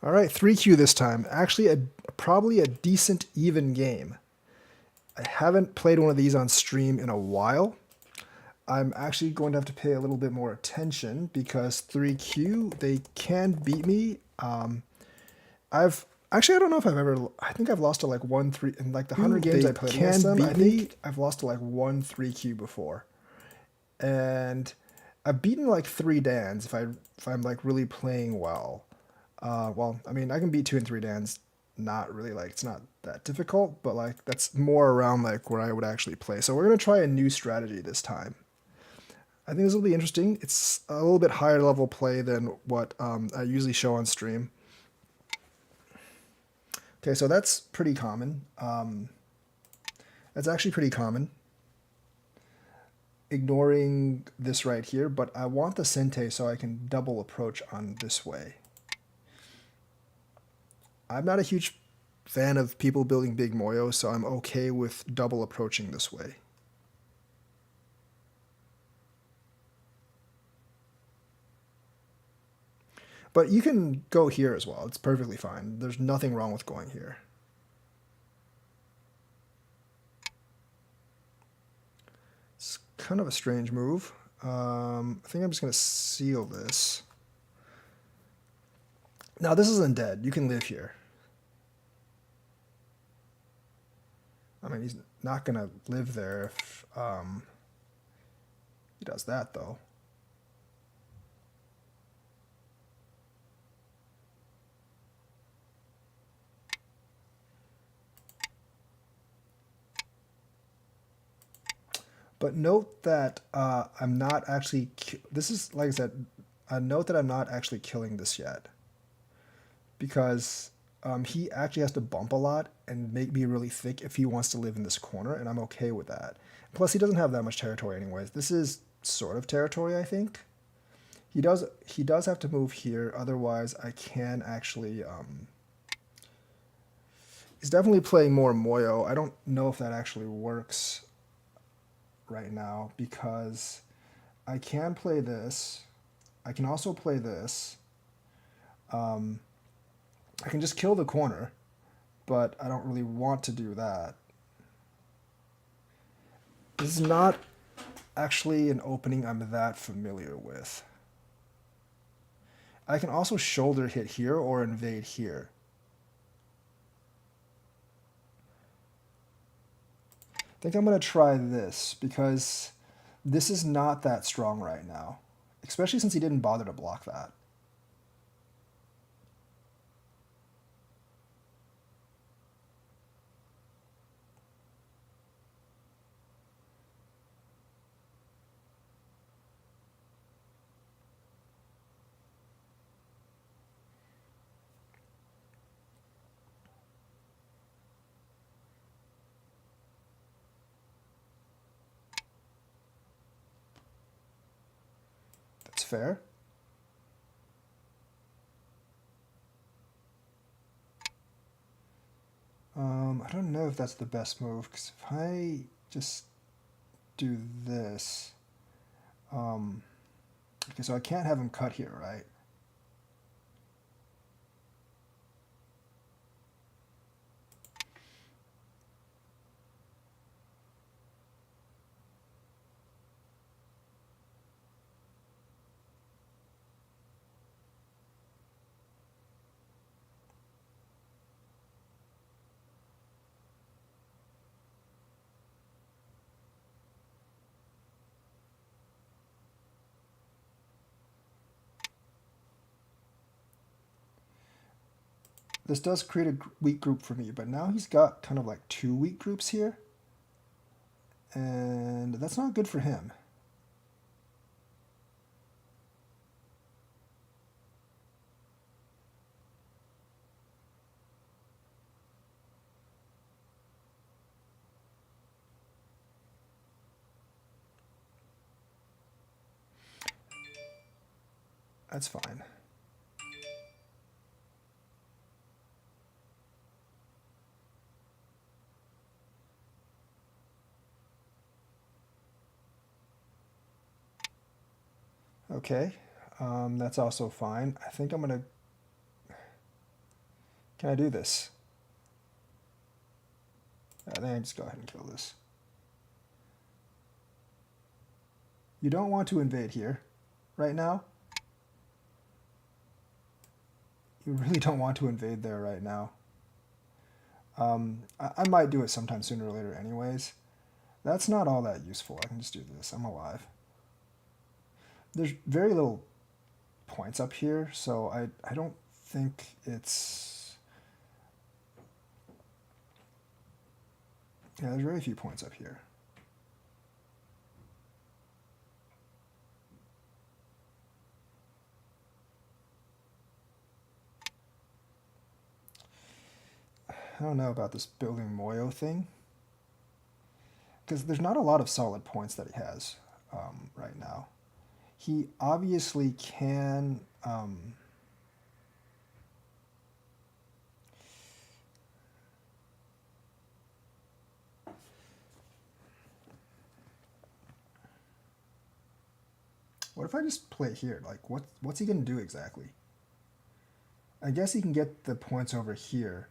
All right, 3Q this time. Actually, probably a decent even game. I haven't played one of these on stream in a while. I'm actually going to have to pay a little bit more attention because 3Q, they can beat me. I've actually, I don't know if I've ever, I think I've lost to like 1-3 in like the 100 games They I played against can them. I beat me. think I've lost to like 1-3Q before. And I've beaten like 3 Dans if I'm like really playing well. Well, I mean, I can beat 2 and 3 Dans. Not really like it's not that difficult, but like that's more around like where I would actually play. So we're gonna try a new strategy this time. I think this will be interesting. It's a little bit higher level play than what I usually show on stream. Okay, so that's pretty common. That's actually pretty common. Ignoring this right here, but I want the Sente so I can double approach on this way. I'm not a huge fan of people building big Moyo, so I'm okay with double approaching this way. But you can go here as well. It's perfectly fine. There's nothing wrong with going here. It's kind of a strange move. I think I'm just going to seal this. Now, this isn't dead. You can live here. I mean, he's not going to live there if he does that, though. But note that I'm not actually... This is, like I said, note that I'm not actually killing this yet. Because he actually has to bump a lot and make me really thick if he wants to live in this corner, and I'm okay with that. Plus, he doesn't have that much territory anyways. This is sort of territory, I think. He does have to move here, otherwise I can actually... he's definitely playing more Moyo. I don't know if that actually works right now, because I can play this. I can also play this. I can just kill the corner, but I don't really want to do that. This is not actually an opening I'm that familiar with. I can also shoulder hit here or invade here. I think I'm going to try this because this is not that strong right now, especially since he didn't bother to block that. That's fair. I don't know if that's the best move, because if I just do this... okay, so I can't have him cut here, right? This does create a weak group for me, but now he's got kind of like 2 weak groups here, and that's not good for him. That's fine. Okay, that's also fine. I think I'm gonna... Can I do this? I think I just go ahead and kill this. You don't want to invade here right now. You really don't want to invade there right now. I might do it sometime sooner or later anyways. That's not all that useful. I can just do this. I'm alive. There's very little points up here, so I don't think it's... Yeah, there's very few points up here. I don't know about this building Moyo thing, because there's not a lot of solid points that he has right now. He obviously can... what if I just play here? Like, what's he going to do exactly? I guess he can get the points over here.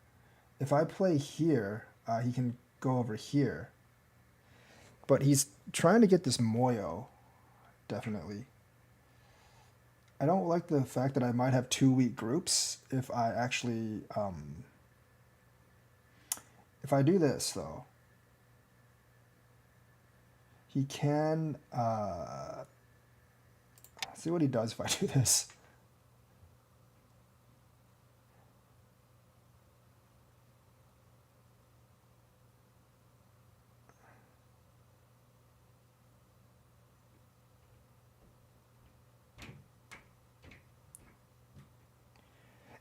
If I play here, he can go over here. But he's trying to get this Moyo, definitely. I don't like the fact that I might have two weak groups if I actually... if I do this, though, he can... see what he does if I do this.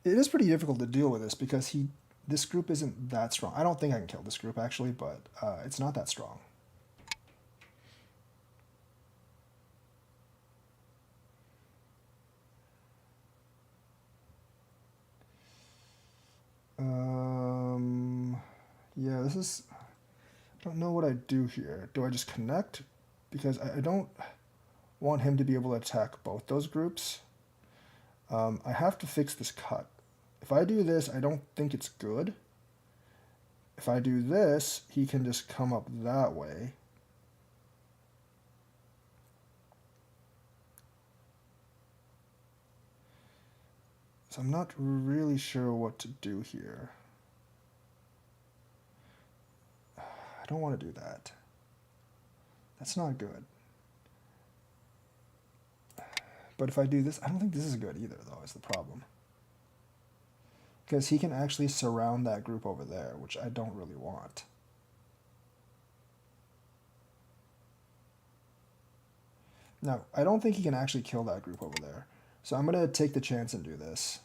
It is pretty difficult to deal with this because this group isn't that strong. I don't think I can kill this group, actually, but it's not that strong. Yeah, this is... I don't know what I do here. Do I just connect? Because I don't want him to be able to attack both those groups. I have to fix this cut. If I do this, I don't think it's good. If I do this, he can just come up that way. So I'm not really sure what to do here. I don't want to do that. That's not good. But if I do this, I don't think this is good either, though, is the problem. Because he can actually surround that group over there, which I don't really want. No, I don't think he can actually kill that group over there. So I'm going to take the chance and do this.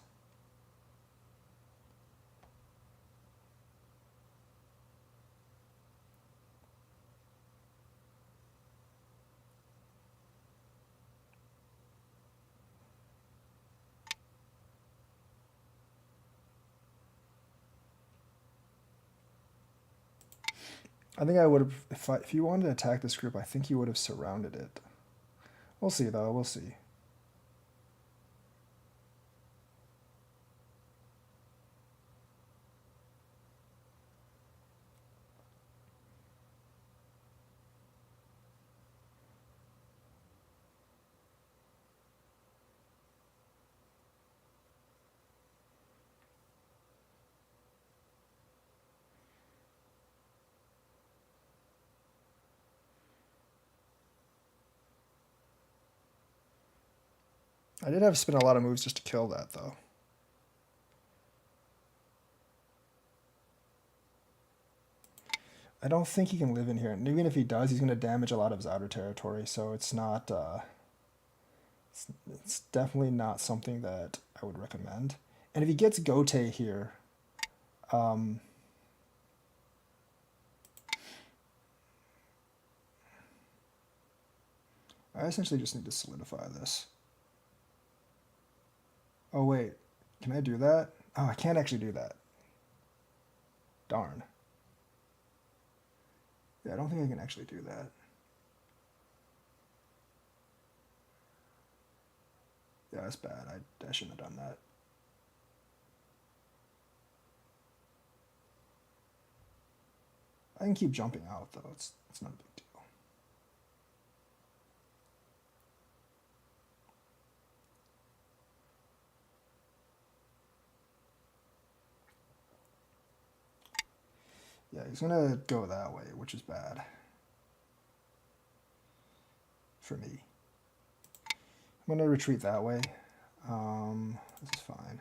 I think I would have, if he wanted to attack this group, I think he would have surrounded it. We'll see, though. We'll see. I did have to spin a lot of moves just to kill that, though. I don't think he can live in here. And even if he does, he's going to damage a lot of his outer territory. So it's not... it's definitely not something that I would recommend. And if he gets Gote here... I essentially just need to solidify this. Oh, wait. Can I do that? Oh, I can't actually do that. Darn. Yeah, I don't think I can actually do that. Yeah, that's bad. I shouldn't have done that. I can keep jumping out though. It's not a big deal. Yeah, he's gonna go that way, which is bad for me. I'm gonna retreat that way. This is fine.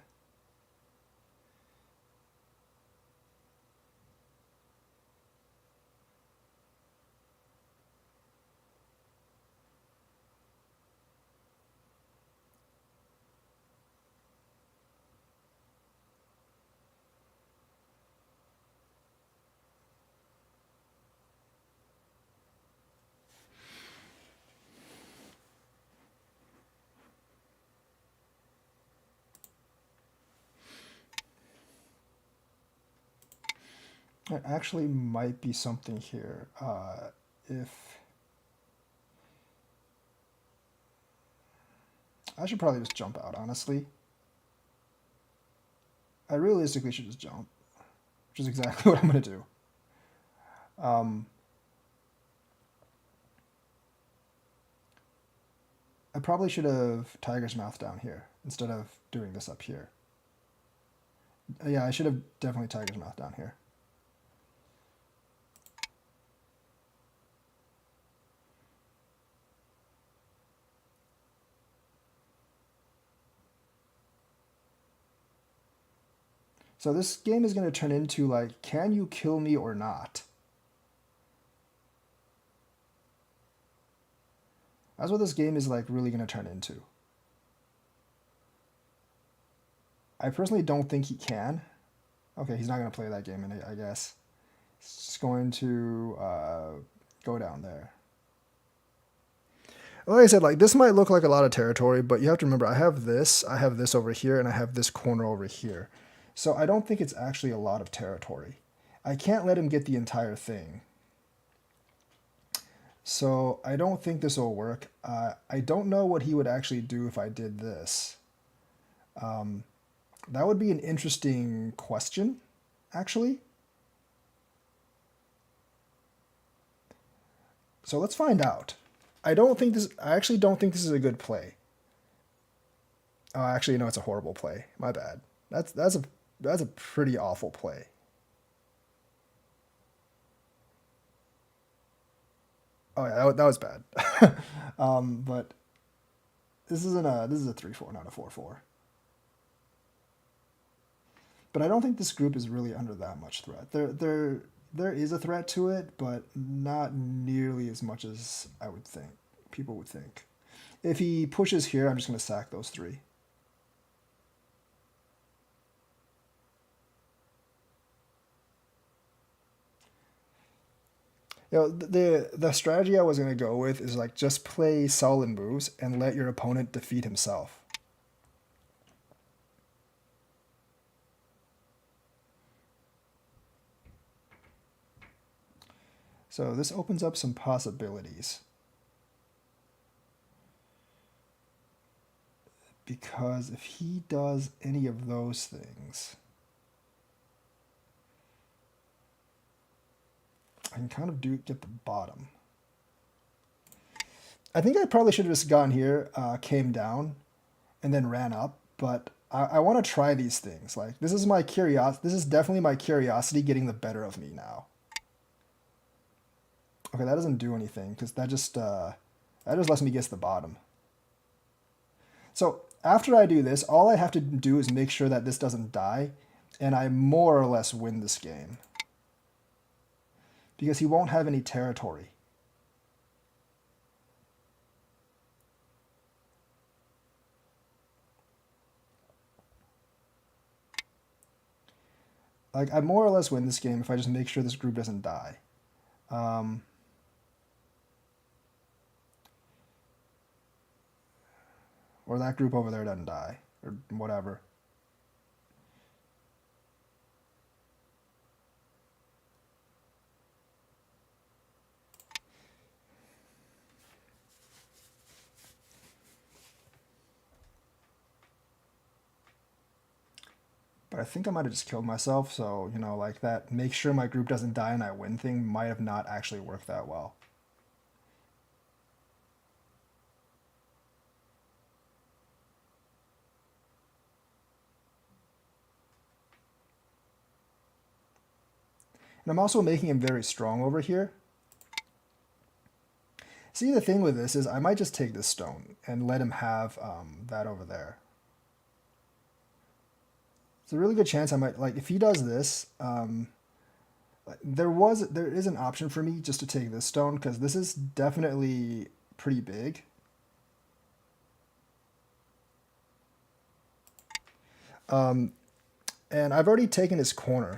There actually might be something here. If I should probably just jump out, honestly. I realistically should just jump, which is exactly what I'm gonna do. I probably should have Tiger's Mouth down here instead of doing this up here. Yeah, I should have definitely Tiger's Mouth down here. So this game is going to turn into like, can you kill me or not? That's what this game is like really going to turn into. I personally don't think he can. Okay, he's not going to play that game, I guess. He's just going to go down there. Like I said, like this might look like a lot of territory, but you have to remember I have this over here, and I have this corner over here. So I don't think it's actually a lot of territory. I can't let him get the entire thing. So I don't think this will work. I don't know what he would actually do if I did this. That would be an interesting question, actually. So let's find out. I actually don't think this is a good play. Oh, actually, no, it's a horrible play. My bad. That's a pretty awful play. Oh yeah, that was bad. But this is a 3-4, not a 4-4. But I don't think this group is really under that much threat. There is a threat to it, but not nearly as much as I would think. People would think. If he pushes here, I'm just going to sack those three. You know, the strategy I was going to go with is like just play solid moves and let your opponent defeat himself. So this opens up some possibilities. Because if he does any of those things, I can kind of get the bottom. I think I probably should have just gone here, came down, and then ran up. But I want to try these things. Like this is my curiosity. This is definitely my curiosity getting the better of me now. Okay, that doesn't do anything because that just lets me guess the bottom. So after I do this, all I have to do is make sure that this doesn't die, and I more or less win this game. Because he won't have any territory. Like, I more or less win this game if I just make sure this group doesn't die. Or that group over there doesn't die. Or whatever. But But I think I might have just killed myself, so, you know, like that make sure my group doesn't die and I win thing might have not actually worked that well. And I'm also making him very strong over here. See, the thing with this is I might just take this stone and let him have that over there. It's a really good chance I might, like, if he does this, there is an option for me just to take this stone because this is definitely pretty big. And I've already taken his corner.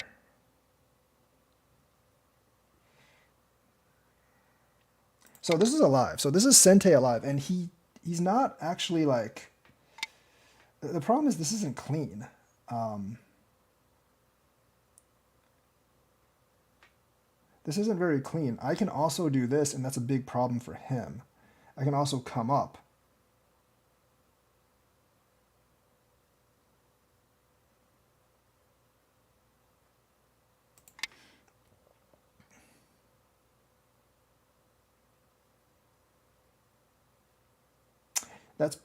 So this is alive. So this is Sente alive, and he's not actually like. The problem is this isn't clean. This isn't very clean. I can also do this, and that's a big problem for him. I can also come up. That's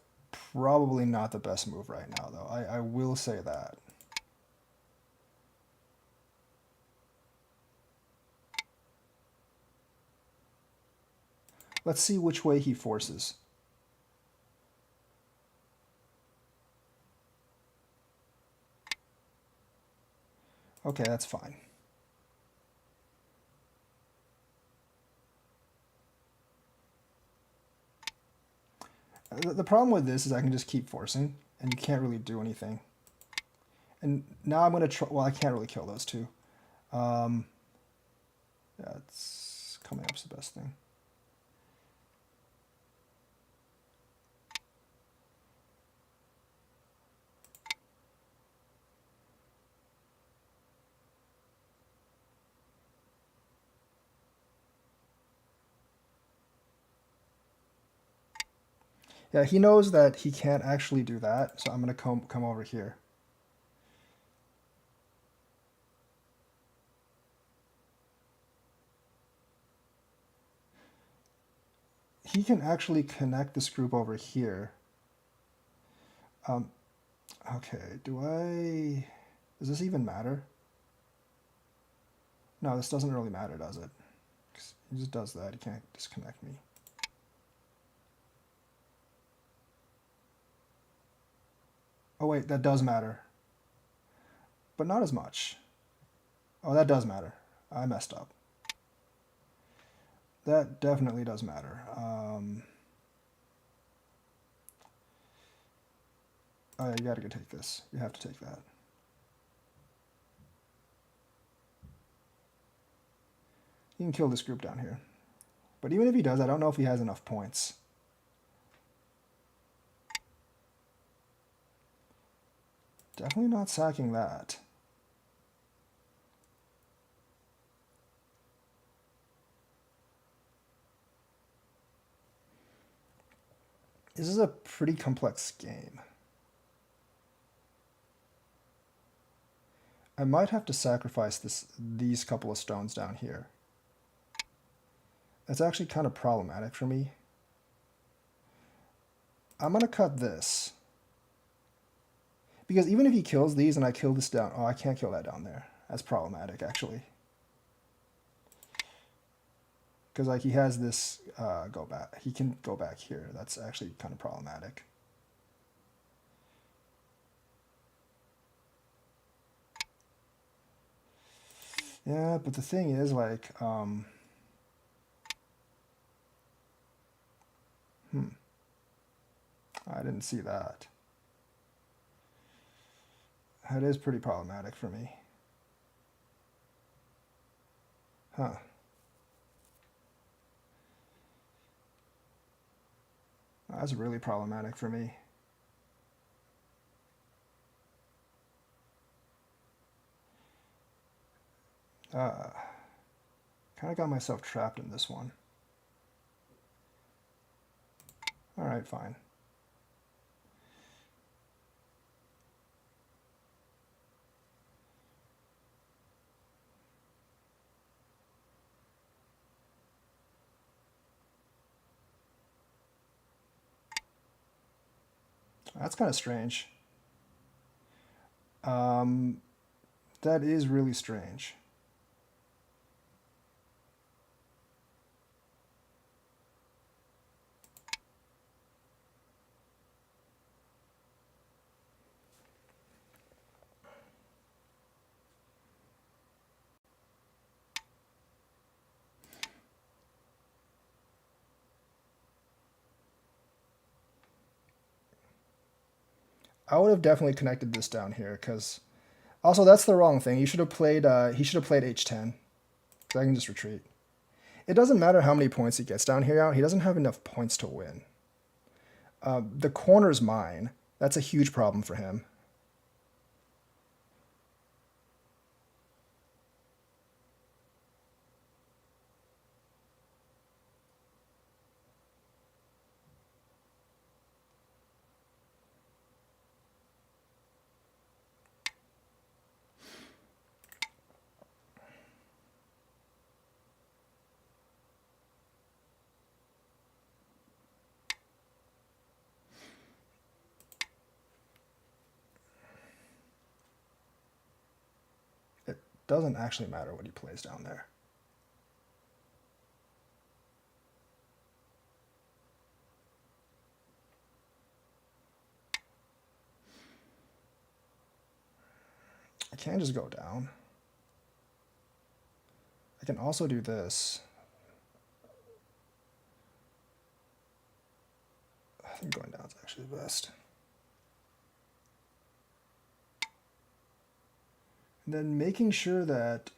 probably not the best move right now, though. I will say that. Let's see which way he forces. Okay, that's fine. The problem with this is I can just keep forcing, and you can't really do anything. And now I'm going to try... Well, I can't really kill those two. Yeah, it's coming up's the best thing. Yeah, he knows that he can't actually do that, so I'm going to come over here. He can actually connect this group over here. Okay, does this even matter? No, this doesn't really matter, does it? He just does that, he can't disconnect me. Oh wait, that does matter. But not as much. Oh, that does matter. I messed up. That definitely does matter. Oh yeah, you gotta go take this. You have to take that. You can kill this group down here. But even if he does, I don't know if he has enough points. Definitely not sacking that. This is a pretty complex game. I might have to sacrifice these couple of stones down here. That's actually kind of problematic for me. I'm going to cut this. Because even if he kills these and I kill this down... Oh, I can't kill that down there. That's problematic, actually. Because like he has this go back. He can go back here. That's actually kind of problematic. Yeah, but the thing is, like, I didn't see that. That is pretty problematic for me. Huh. That's really problematic for me. Kind of got myself trapped in this one. Alright, fine. That's kind of strange. Um, that is really strange. I would have definitely connected this down here because also that's the wrong thing. You should have played. He should have played h10. So I can just retreat. It doesn't matter how many points he gets down here out. He doesn't have enough points to win. The corner's mine. That's a huge problem for him. It doesn't actually matter what he plays down there. I can just go down. I can also do this. I think going down is actually the best. And then making sure that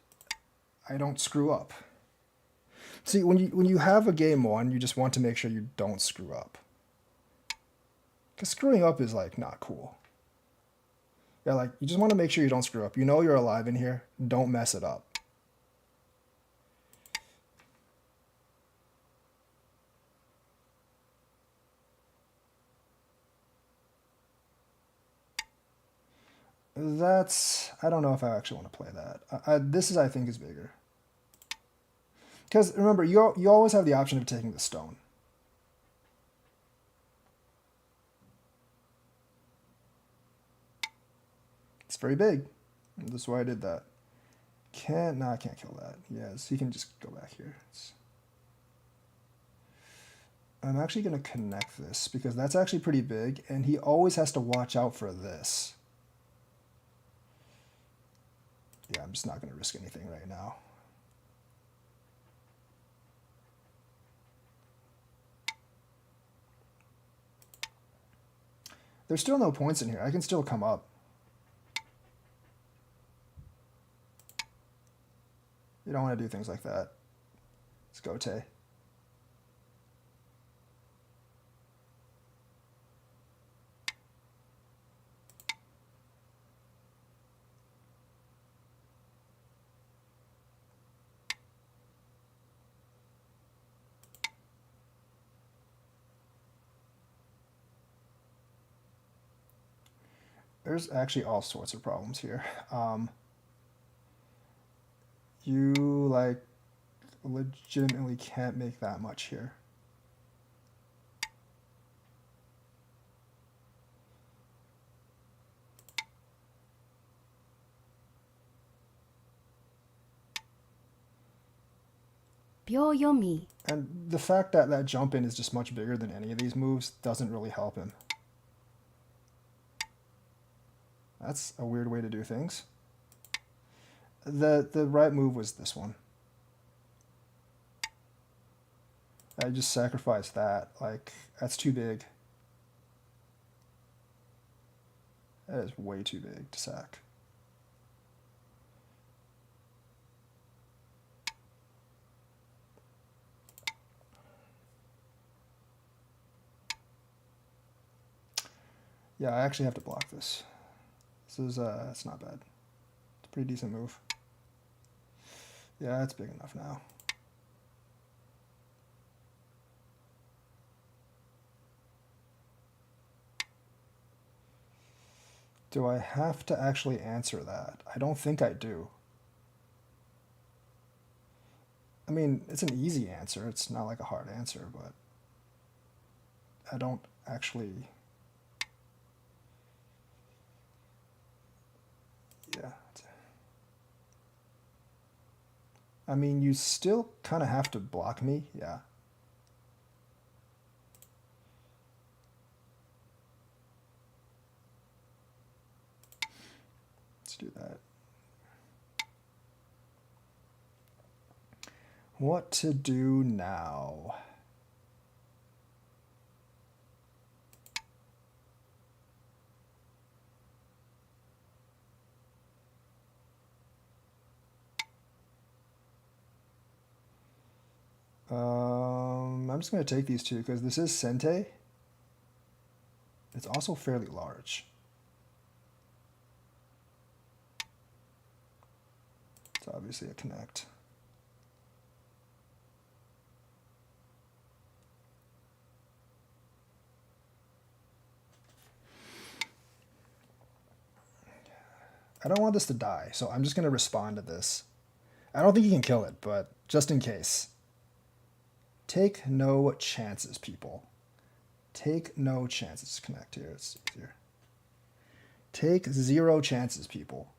I don't screw up. See, when you have a game one, you just want to make sure you don't screw up. Because screwing up is like not cool. Yeah, like you just want to make sure you don't screw up. You know you're alive in here. Don't mess it up. That's, I don't know if I actually want to play that. This is, I think, is bigger. Because remember, you always have the option of taking the stone. It's very big. That's why I did that. No, I can't kill that. Yes, he can just go back here. I'm actually going to connect this because that's actually pretty big, and he always has to watch out for this. Yeah, I'm just not going to risk anything right now. There's still no points in here. I can still come up. You don't want to do things like that. Let's go, Tay. There's actually all sorts of problems here. You, like, legitimately can't make that much here. And the fact that that jump in is just much bigger than any of these moves doesn't really help him. That's a weird way to do things. The right move was this one. I just sacrificed that. Like, that's too big. That is way too big to sack. Yeah, I actually have to block this. This is, it's not bad. It's a pretty decent move. Yeah, it's big enough now. Do I have to actually answer that? I don't think I do. I mean, it's an easy answer. It's not like a hard answer, but I don't actually... Yeah. I mean, you still kind of have to block me. Yeah. Let's do that. What to do now? I'm just going to take these two because this is Sente. It's also fairly large. It's obviously a connect. I don't want this to die, so I'm just going to respond to this. I don't think you can kill it, but just in case. Take no chances, people. Take no chances. Connect here. It's easier. Take 0 chances, people.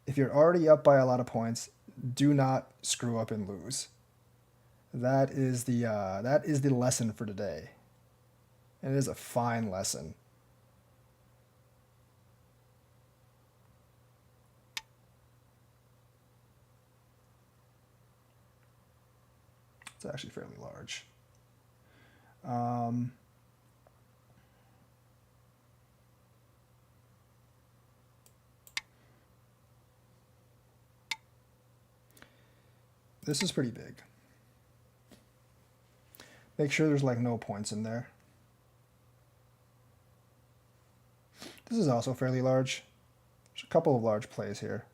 If you're already up by a lot of points, do not screw up and lose. That is the lesson for today. And it is a fine lesson. It's actually fairly large. This is pretty big. Make sure there's like no points in there. This is also fairly large. There's a couple of large plays here.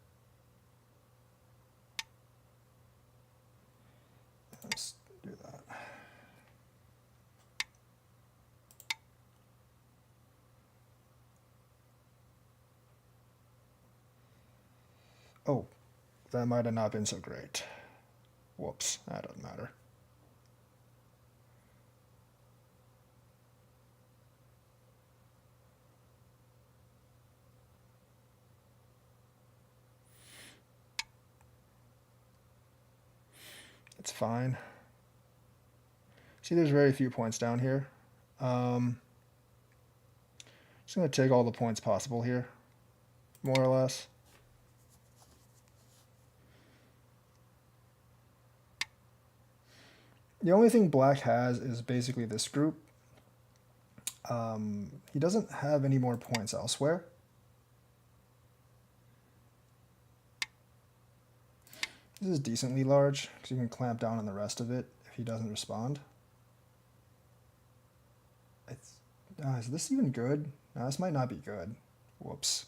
Let's do that. Oh, that might have not been so great. Whoops, that doesn't matter. It's fine. See, there's very few points down here. Just going to take all the points possible here, more or less. The only thing black has is basically this group. He doesn't have any more points elsewhere. This is decently large, because you can clamp down on the rest of it if he doesn't respond. Is this even good? No, this might not be good. Whoops.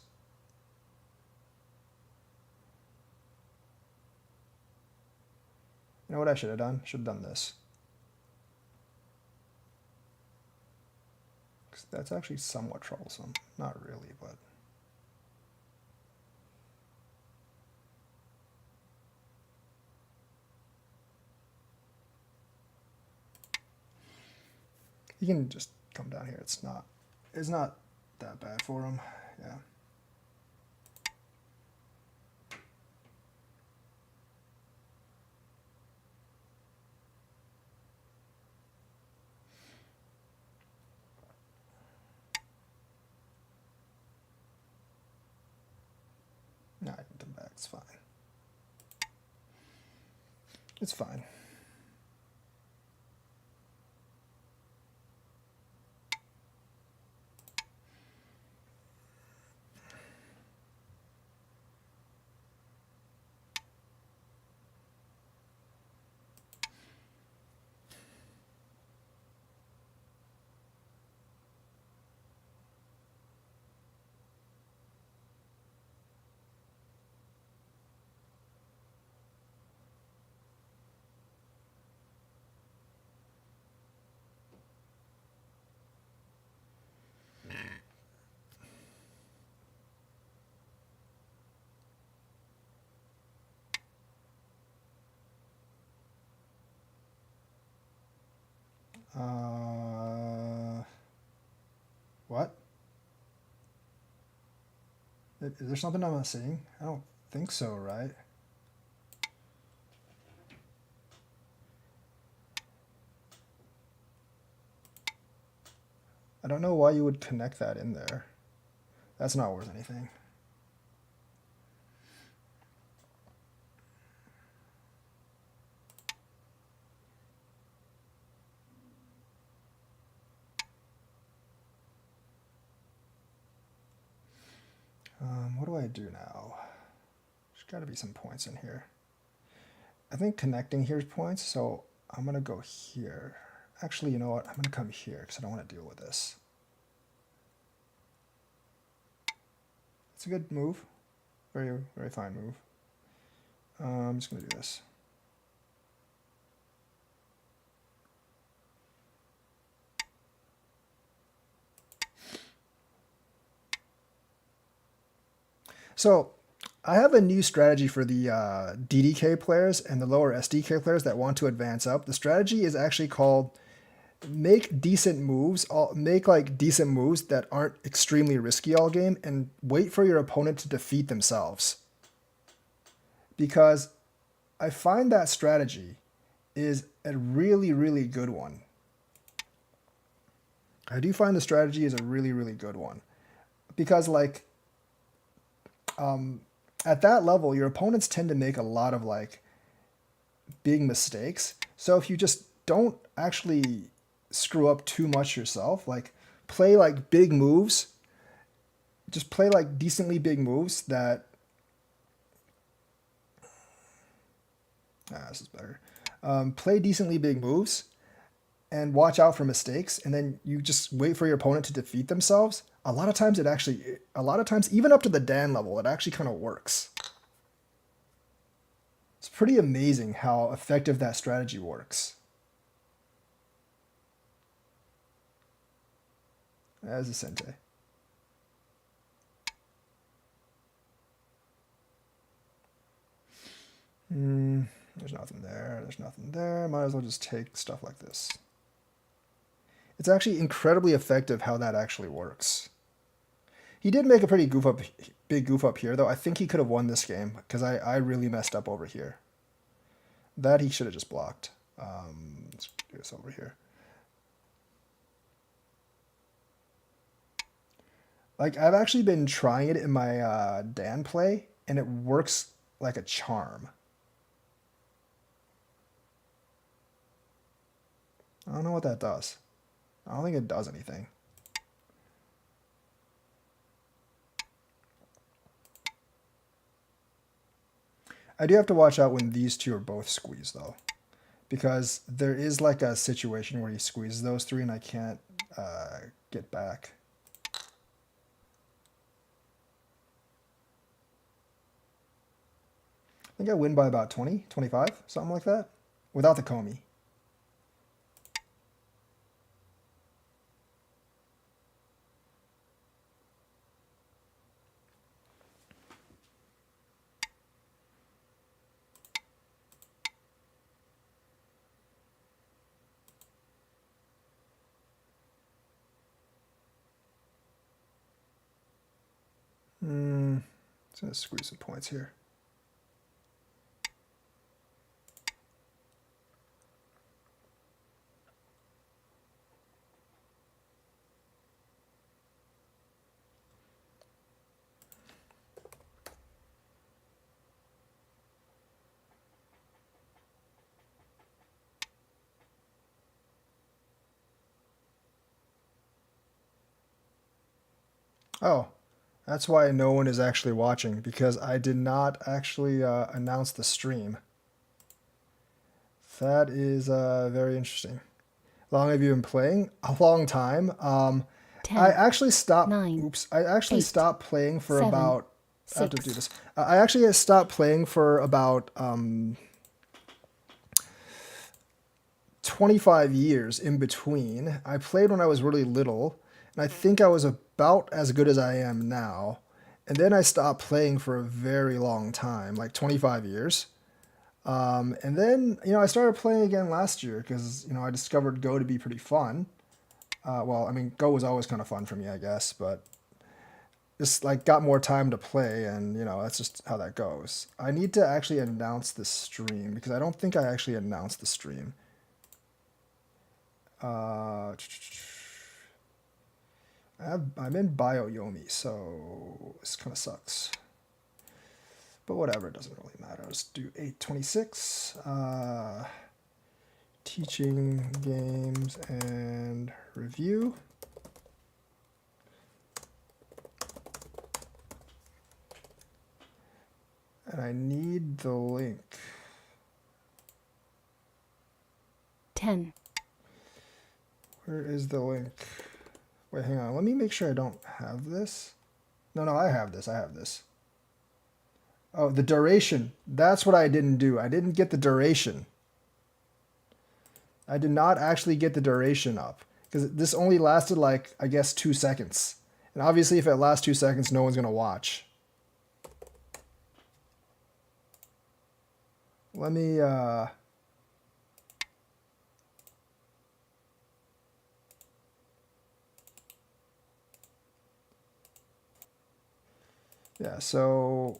You know what I should have done? Should have done this. That's actually somewhat troublesome. Not really, but... He can just come down here. It's not that bad for him. Yeah. No, I can come back. It's fine. It's fine. What? Is there something I'm not seeing? I don't think so, right? I don't know why you would connect that in there. That's not worth anything. What do I do now? There's got to be some points in here. I think connecting here's points, so I'm going to go here. Actually, you know what? I'm going to come here because I don't want to deal with this. It's a good move. Very, very fine move. I'm just going to do this. So I have a new strategy for the DDK players and the lower SDK players that want to advance up. The strategy is actually called make decent moves, make like decent moves that aren't extremely risky all game, and wait for your opponent to defeat themselves. Because I find that strategy is a really, really good one. I do find the strategy is a really, really good one. Because like at that level, your opponents tend to make a lot of like big mistakes. So if you just don't actually screw up too much yourself, like play like big moves, just play like decently big moves that this is better. Play decently big moves and watch out for mistakes, and then you just wait for your opponent to defeat themselves. A lot of times even up to the Dan level, it actually kind of works. It's pretty amazing how effective that strategy works. As a Sente. There's nothing there. There's nothing there. Might as well just take stuff like this. It's actually incredibly effective how that actually works. He did make a pretty big goof up here, though. I think he could have won this game because I really messed up over here. That he should have just blocked. Let's do this over here. Like, I've actually been trying it in my Dan play, and it works like a charm. I don't know what that does. I don't think it does anything. I do have to watch out when these two are both squeezed, though. Because there is like a situation where he squeezes those three and I can't get back. I think I win by about 20, 25, something like that, without the Comey. Just gonna squeeze some points here. Oh, that's why no one is actually watching, because I did not actually announce the stream. That is very interesting. How long have you been playing? A long time. 10, I actually stopped. 9, Oops. I actually 8, stopped playing for 7, about. I have to 6. do this. I actually stopped playing for about 25 years in between. I played when I was really little, and I think I was about as good as I am now. And then I stopped playing for a very long time, like 25 years. And then, I started playing again last year because, I discovered Go to be pretty fun. Well, I mean, Go was always kind of fun for me, I guess, but just like got more time to play, and you know that's just how that goes. I need to actually announce the stream because I don't think I actually announced the stream. Uh, I'm in Bioyomi, so this kind of sucks. But whatever, it doesn't really matter. Let's do 826. Teaching games and review. And I need the link. 10. Where is the link? Wait, hang on. Let me make sure I don't have this. No, I have this. I have this. Oh, the duration. That's what I didn't do. I didn't get the duration. I did not actually get the duration up because this only lasted like, I guess, 2 seconds. And obviously if it lasts 2 seconds, no one's going to watch. Let me, yeah, so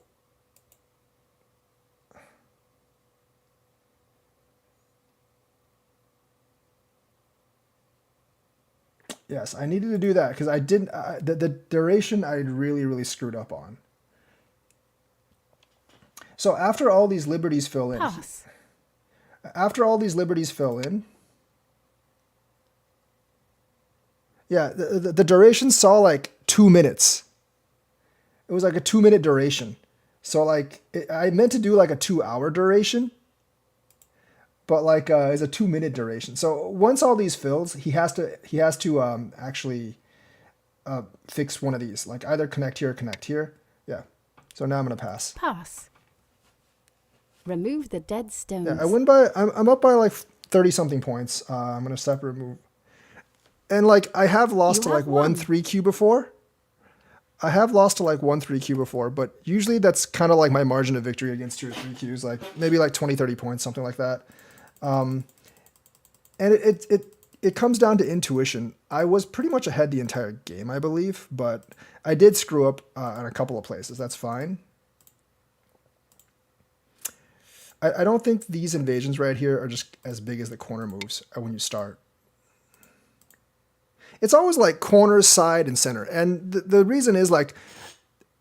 yes, I needed to do that because I didn't, the duration I really screwed up on. So after all these liberties fill in, Pass. after all these liberties fill in, yeah, the duration saw like 2 minutes. It was like a 2 minute duration. So like I meant to do like a 2 hour duration, but like it's a 2 minute duration. So once all these fills, he has to actually fix one of these, like either connect here or connect here. Yeah. So now I'm gonna pass. Pass. Remove the dead stones. Yeah, I win by I'm up by like 30 something points. I'm gonna step remove, and like I have lost You to have like one won. 3Q before. I have lost to like 1 3Q before, but usually that's kind of like my margin of victory against 2 or 3Qs, like maybe like 20, 30 points, something like that. And it comes down to intuition. I was pretty much ahead the entire game, I believe, but I did screw up in a couple of places. That's fine. I don't think these invasions right here are just as big as the corner moves when you start. It's always like corner, side, and center. And the reason is like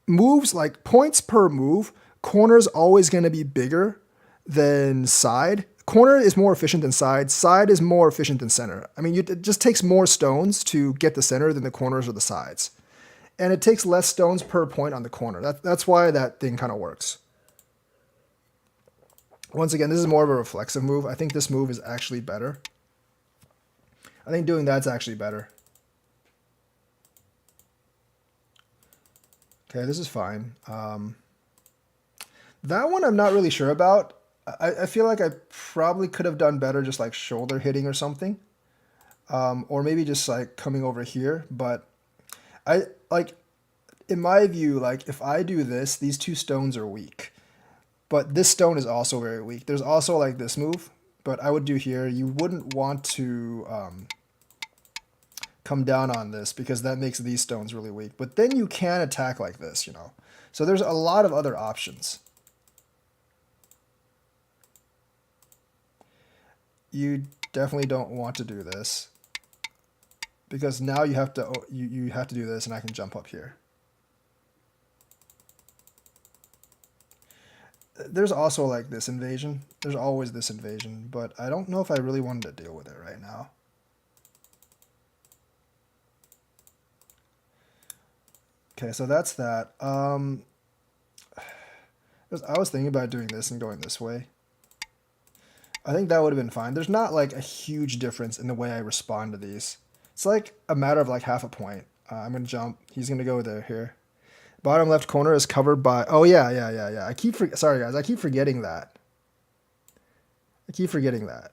moves, like points per move, corner's always going to be bigger than side. Corner is more efficient than side. Side is more efficient than center. I mean, it just takes more stones to get the center than the corners or the sides. And it takes less stones per point on the corner. That's why that thing kind of works. Once again, this is more of a reflexive move. I think this move is actually better. I think doing that's actually better. Okay, this is fine. That one I'm not really sure about. I feel like I probably could have done better just like shoulder hitting or something. Or maybe just like coming over here. But I like, in my view, like if I do this, these 2 stones are weak. But this stone is also very weak. There's also like this move, but I would do here. You wouldn't want to come down on this because that makes these stones really weak. But then you can attack like this, you know. So there's a lot of other options. You definitely don't want to do this because now you have to you have to do this, and I can jump up here. There's also like this invasion. There's always this invasion, but I don't know if I really wanted to deal with it right now. Okay, so that's that. I was thinking about doing this and going this way. I think that would have been fine. There's not like a huge difference in the way I respond to these. It's like a matter of like half a point. I'm going to jump. He's going to go there here. Bottom left corner is covered by... Oh, yeah. Sorry, guys. I keep forgetting that. Yeah,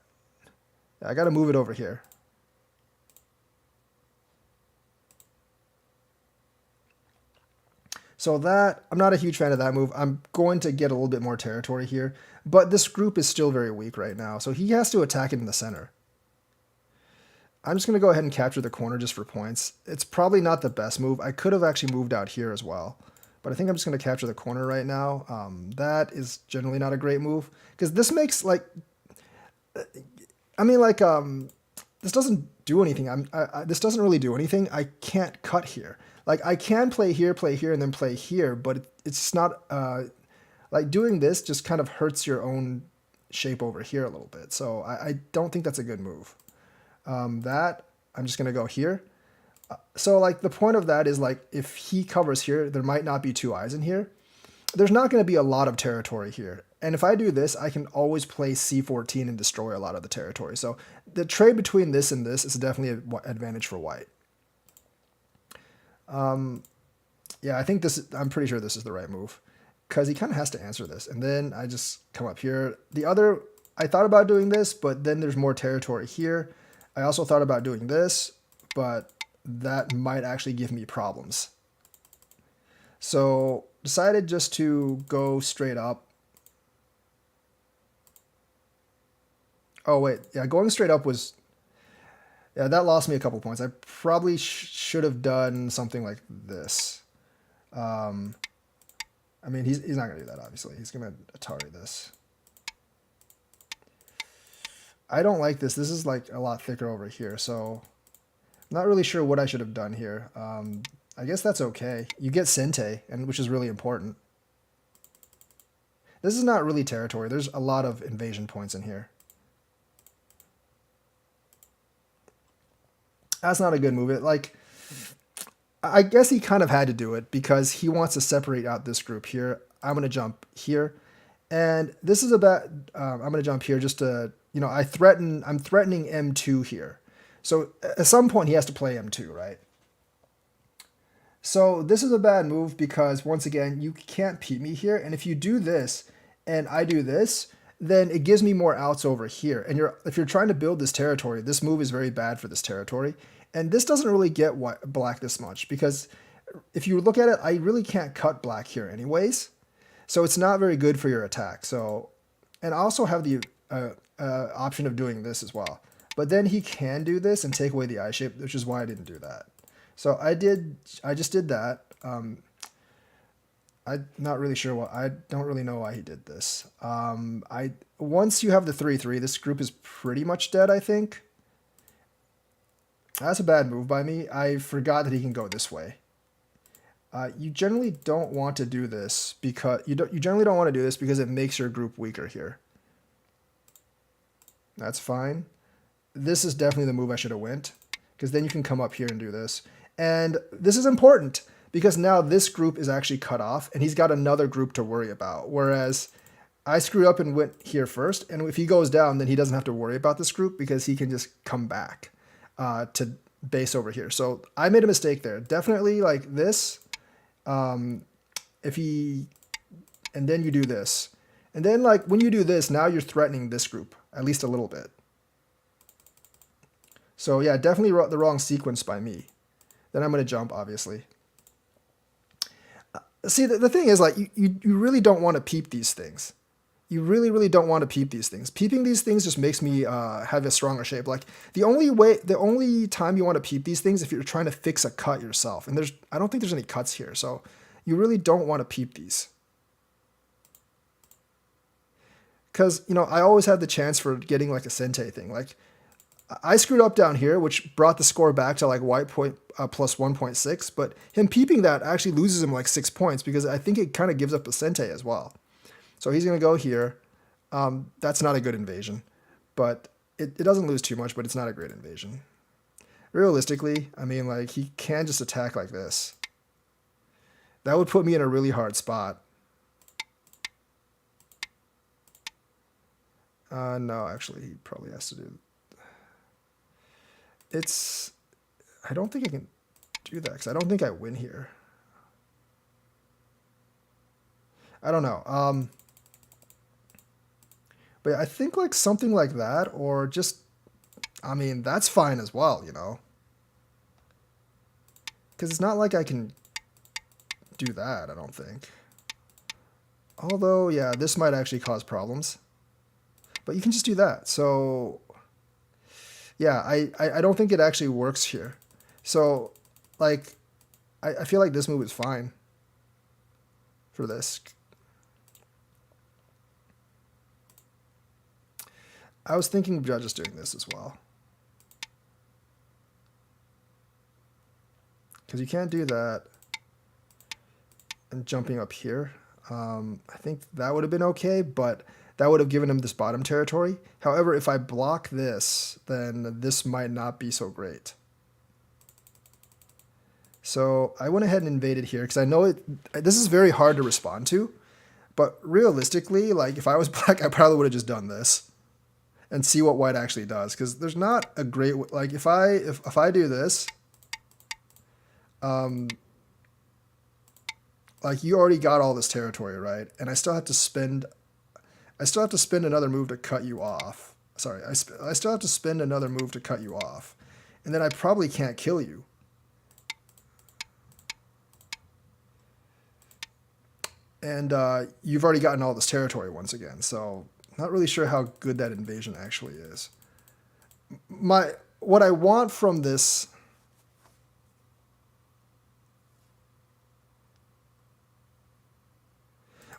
I got to move it over here. So that... I'm not a huge fan of that move. I'm going to get a little bit more territory here. But this group is still very weak right now. So he has to attack it in the center. I'm just going to go ahead and capture the corner just for points. It's probably not the best move. I could have actually moved out here as well. But I think I'm just going to capture the corner right now. That is generally not a great move. Because this makes, like... I mean, like, this doesn't do anything. This doesn't really do anything. I can't cut here. Like, I can play here, and then play here. But it's not... like, doing this just kind of hurts your own shape over here a little bit. So I don't think that's a good move. That, I'm just going to go here. So, like, the point of that is, like, if he covers here, there might not be two eyes in here. There's not going to be a lot of territory here. And if I do this, I can always play c14 and destroy a lot of the territory. So the trade between this and this is definitely an advantage for white. Yeah, I think this, I'm pretty sure this is the right move. Because he kind of has to answer this. And then I just come up here. The other, I thought about doing this, but then there's more territory here. I also thought about doing this, but that might actually give me problems. So decided just to go straight up. Oh, wait. Yeah, going straight up was... Yeah, that lost me a couple points. I probably should have done something like this. I mean, he's not going to do that, obviously. He's going to Atari this. I don't like this. This is, like, a lot thicker over here, so... I'm not really sure what I should have done here. I guess that's okay. You get Sente, and which is really important. This is not really territory. There's a lot of invasion points in here. That's not a good move. It, like, I guess he kind of had to do it because he wants to separate out this group here. I'm going to jump here. And this is about, I'm going to jump here just to, you know, I'm threatening M2 here. So at some point he has to play M2, right? So this is a bad move because, once again, you can't peep me here. And if you do this and I do this, then it gives me more outs over here. And if you're trying to build this territory, this move is very bad for this territory. And this doesn't really get black this much because if you look at it, I really can't cut black here anyways. So it's not very good for your attack. So, and I also have the option of doing this as well. But then he can do this and take away the eye shape, which is why I didn't do that. So I just did that. I'm not really sure I don't really know why he did this. Once you have the 3-3, this group is pretty much dead, I think. That's a bad move by me. I forgot that he can go this way. You generally don't want to do this because you generally don't want to do this because it makes your group weaker here. That's fine. This is definitely the move I should have went because then you can come up here and do this. And this is important because now this group is actually cut off and he's got another group to worry about. Whereas I screwed up and went here first. And if he goes down, then he doesn't have to worry about this group because he can just come back to base over here. So I made a mistake there. Definitely like this. And then you do this. And then like when you do this, now you're threatening this group at least a little bit. So yeah, definitely the wrong sequence by me. Then I'm going to jump, obviously. See, the thing is, like, you really don't want to peep these things. You really, really don't want to peep these things. Peeping these things just makes me have a stronger shape. Like, the only time you want to peep these things if you're trying to fix a cut yourself. And I don't think there's any cuts here, so you really don't want to peep these. Because, you know, I always had the chance for getting, like, a Sente thing. Like, I screwed up down here, which brought the score back to like white plus 1.6, but him peeping that actually loses him like 6 points because I think it kind of gives up the Sente as well. So he's going to go here. That's not a good invasion, but it doesn't lose too much, but it's not a great invasion. Realistically, I mean, like, he can just attack like this. That would put me in a really hard spot. No, actually, he probably has to do... I don't think I can do that because I don't think I win here. I don't know. But I think like something like that, or just, I mean, that's fine as well, you know. Because it's not like I can do that, I don't think. Although, yeah, this might actually cause problems. But you can just do that. So... Yeah, I don't think it actually works here. So, like, I feel like this move is fine for this. I was thinking of just doing this as well. Because you can't do that and jumping up here. I think that would have been okay, but that would have given him this bottom territory. However, if I block this, then this might not be so great. So I went ahead and invaded here because I know this is very hard to respond to. But realistically, like if I was black, I probably would have just done this and see what white actually does. Because there's not a great, like if I do this, like you already got all this territory, right? And I still have to spend another move to cut you off. Sorry, I still have to spend another move to cut you off. And then I probably can't kill you. And you've already gotten all this territory once again, so not really sure how good that invasion actually is. What I want from this...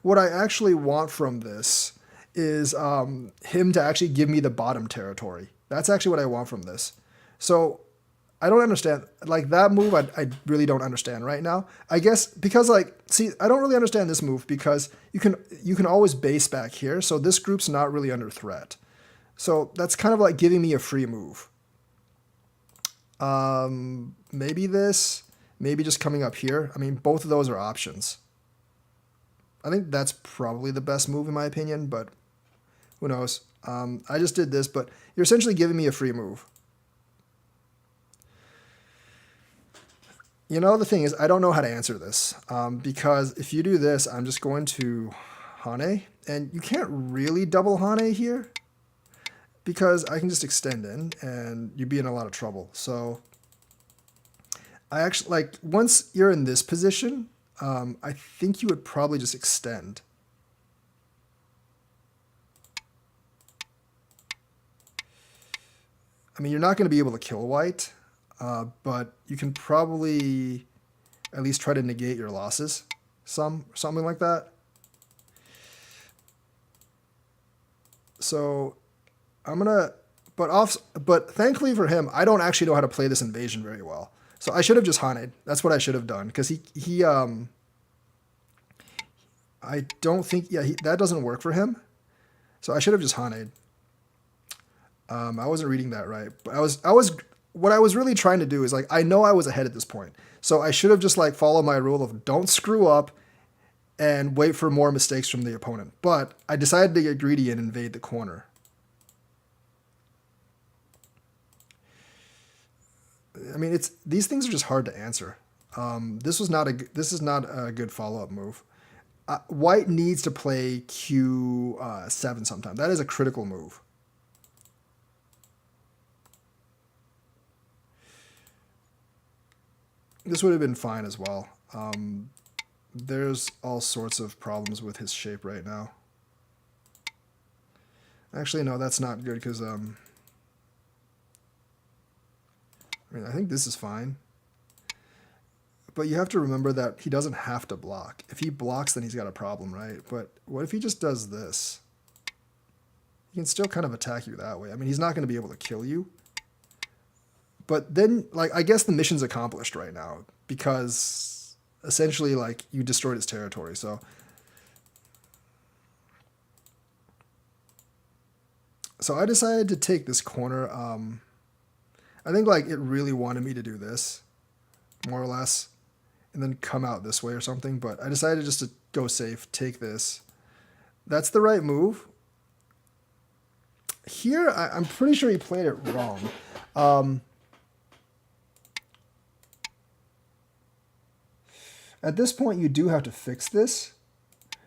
What I actually want from this is him to actually give me the bottom territory. That's actually what I want from this. So I don't understand, like that move I really don't understand right now. I guess because like, see, I don't really understand this move because you can always base back here, so this group's not really under threat. So that's kind of like giving me a free move. Maybe this, maybe just coming up here. I mean, both of those are options. I think that's probably the best move in my opinion, but who knows. I just did this, but you're essentially giving me a free move. You know, the thing is, I don't know how to answer this, because if you do this, I'm just going to Hane, and you can't really double Hane here, because I can just extend in, and you'd be in a lot of trouble. So, I actually, like, once you're in this position, I think you would probably just extend. I mean, you're not going to be able to kill white, but you can probably at least try to negate your losses, something like that. So I'm gonna, but thankfully for him, I don't actually know how to play this invasion very well. So I should have just Haned. That's what I should have done because I don't think, yeah, that doesn't work for him. So I should have just Haned. I wasn't reading that right, but what I was really trying to do is like, I know I was ahead at this point. So I should have just like followed my rule of don't screw up and wait for more mistakes from the opponent. But I decided to get greedy and invade the corner. I mean, these things are just hard to answer. This is not a good follow-up move. White needs to play Q7 sometime. That is a critical move. This would have been fine as well. There's all sorts of problems with his shape right now. Actually, no, that's not good because I mean, I think this is fine. But you have to remember that he doesn't have to block. If he blocks, then he's got a problem, right? But what if he just does this? He can still kind of attack you that way. I mean, he's not going to be able to kill you. But then, like, I guess the mission's accomplished right now because essentially, like, you destroyed his territory. So I decided to take this corner. I think, like, it really wanted me to do this, more or less, and then come out this way or something. But I decided just to go safe, take this. That's the right move. Here, I'm pretty sure he played it wrong. At this point, you do have to fix this,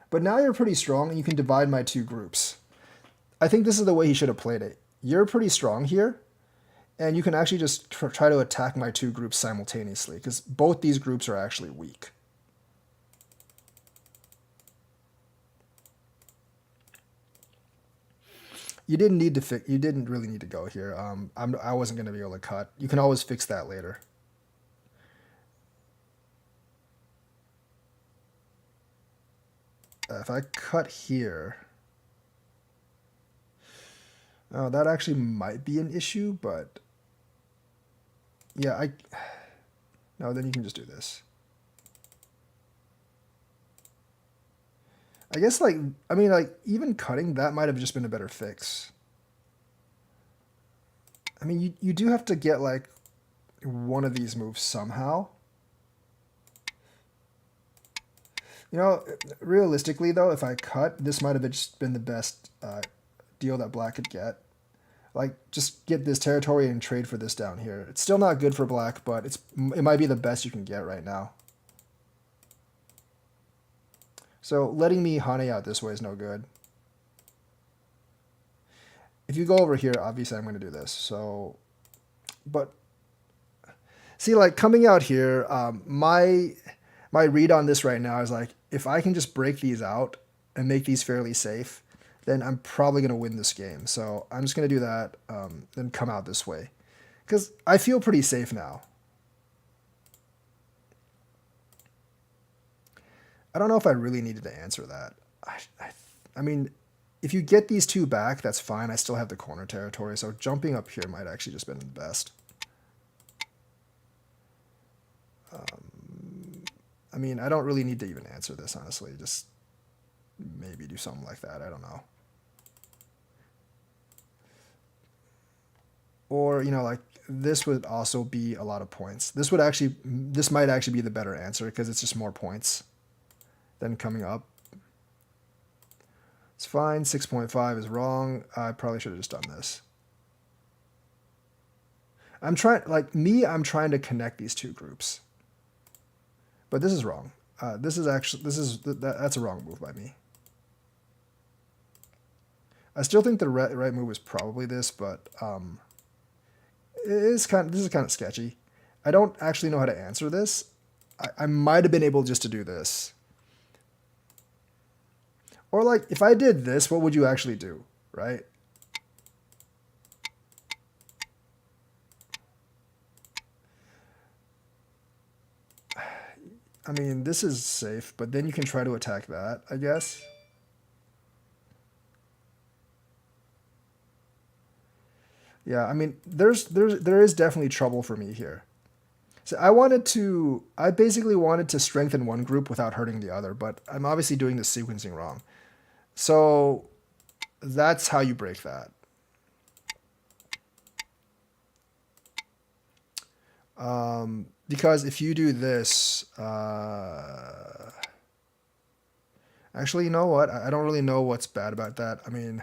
but now you're pretty strong and you can divide my two groups. I think this is the way he should have played it. You're pretty strong here, and you can actually just try to attack my two groups simultaneously, because both these groups are actually weak. You didn't need to fix. You didn't really need to go here. I wasn't gonna be able to cut. You can always fix that later. If I cut here, oh, that actually might be an issue. But yeah, I no. Then you can just do this. I guess like I mean like even cutting that might have just been a better fix. I mean you do have to get like one of these moves somehow. You know, realistically though, if I cut, this might have just been the best deal that black could get. Like, just get this territory and trade for this down here. It's still not good for black, but it might be the best you can get right now. So letting me Hane out this way is no good. If you go over here, obviously I'm going to do this. So, but see, like coming out here, my read on this right now is like, if I can just break these out and make these fairly safe, then I'm probably going to win this game. So I'm just going to do that, then come out this way. Because I feel pretty safe now. I don't know if I really needed to answer that. I mean, if you get these two back, that's fine. I still have the corner territory, so jumping up here might actually just been the best. I mean, I don't really need to even answer this, honestly. Just maybe do something like that. I don't know. Or, you know, like this would also be a lot of points. This might actually be the better answer because it's just more points than coming up. It's fine. 6.5 is wrong. I probably should have just done this. I'm trying to connect these two groups. But this is wrong. That's a wrong move by me. I still think the right move is probably this, but this is kind of sketchy. I don't actually know how to answer this. I might have been able just to do this. Or like, if I did this, what would you actually do, right? I mean, this is safe, but then you can try to attack that, I guess. Yeah, I mean, there is definitely trouble for me here. So I basically wanted to strengthen one group without hurting the other, but I'm obviously doing the sequencing wrong. So that's how you break that. Because if you do this, actually, you know what? I don't really know what's bad about that. I mean,